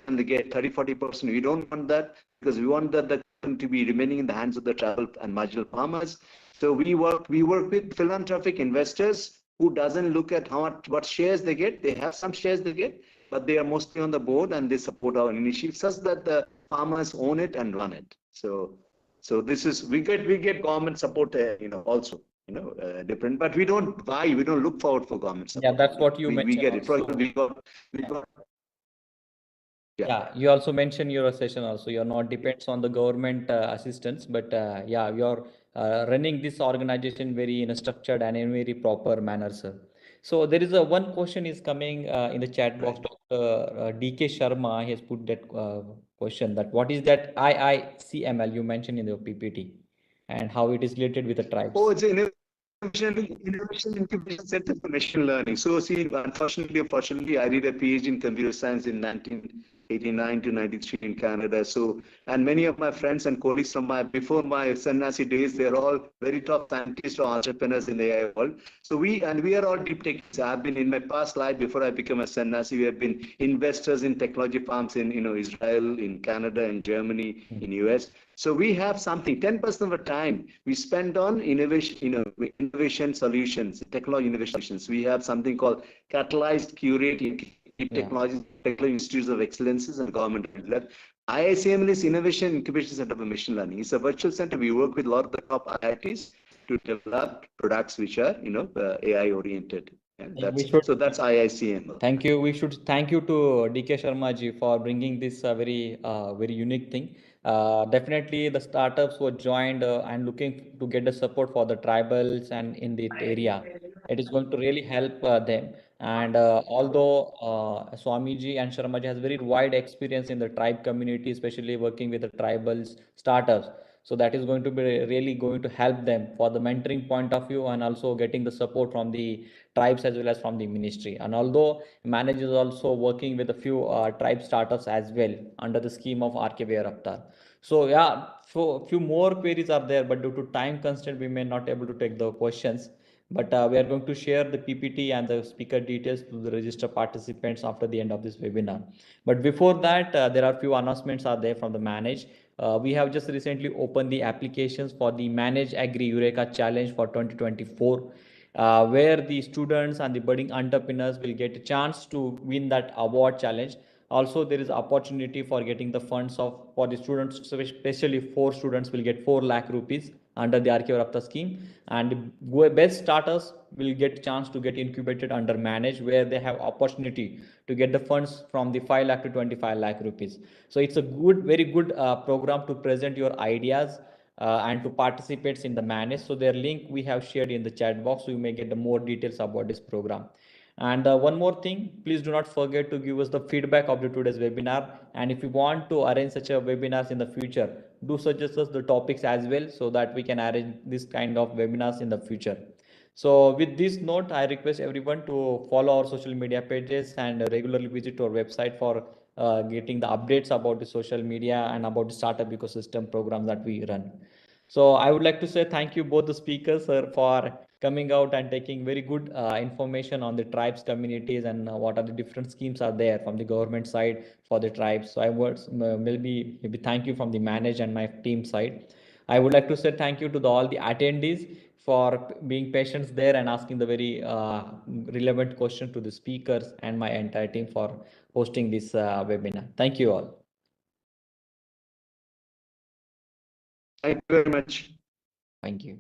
and they get 30-40%. We don't want that, because we want that the company to be remaining in the hands of the tribal and marginal farmers. So we work with philanthropic investors who doesn't look at what shares they get. They have some shares they get, but they are mostly on the board and they support our initiative such that the farmers own it and run it. So this is we get government support also different, but we don't look forward for government support. Yeah, that's what you mentioned. We get it. For also. example, we got Yeah, you also mentioned your session also. You're not depends on the government assistance, but yeah, you're running this organization very in a structured and in a very proper manner, sir. So there is a one question is coming in the chat box. Dr. DK Sharma has put that question that what is that IICML you mentioned in the PPT and how it is related with the tribes. Oh, it's an Innovation Incubation Center for Machine Learning. So see, unfortunately, I did a PhD in computer science in 89 to 93 in Canada. So, and many of my friends and colleagues from before my sannyasi days, they're all very top scientists or entrepreneurs in the AI world. So we are all deep techies. I've been in my past life before I became a sannyasi. We have been investors in technology firms in Israel, in Canada, in Germany, in US. So we have something. 10% of the time we spend on innovation solutions, technology innovation solutions. We have something called catalyzed curate technology institutes of excellences and government. IICML is Innovation Incubation Center for Machine Learning. It's a virtual center. We work with a lot of the top IITs to develop products which are AI oriented. And so that's IICML. Thank you. We should thank you to DK Sharma ji for bringing this very unique thing. Definitely the startups were joined and looking to get the support for the tribals and in the area. It is going to really help them. And although Swamiji and Sharma ji has very wide experience in the tribe community, especially working with the tribals startups. So that is going to be really going to help them for the mentoring point of view and also getting the support from the tribes as well as from the ministry. And although manage is also working with a few tribe startups as well under the scheme of RKVY-RAFTAAR. So yeah, so few more queries are there, but due to time constraint, we may not able to take the questions. But we are going to share the PPT and the speaker details to the register participants after the end of this webinar. But before that, there are few announcements are there from the Manage. We have just recently opened the applications for the Manage Agri Eureka Challenge for 2024. Where the students and the budding entrepreneurs will get a chance to win that award challenge. Also, there is opportunity for getting the funds for the students, especially 4 students will get 4 lakh rupees under the RKVY-RAFTAAR scheme, and best starters will get chance to get incubated under Manage, where they have opportunity to get the funds from the 5 lakh to 25 lakh rupees. So it's a very good program to present your ideas and to participate in the Manage. So their link we have shared in the chat box, so you may get the more details about this program. And one more thing, please do not forget to give us the feedback of the today's webinar. And if you want to arrange such a webinars in the future, do suggest us the topics as well, so that we can arrange this kind of webinars in the future. So with this note, I request everyone to follow our social media pages and regularly visit our website for getting the updates about the social media and about the startup ecosystem program that we run. So I would like to say thank you both the speakers, sir, for coming out and taking very good information on the tribes communities and what are the different schemes are there from the government side for the tribes. So I would maybe thank you from the Manage and my team side. I would like to say thank you to all the attendees for being patient there and asking the very relevant question to the speakers and my entire team for hosting this webinar. Thank you all. Thank you very much. Thank you.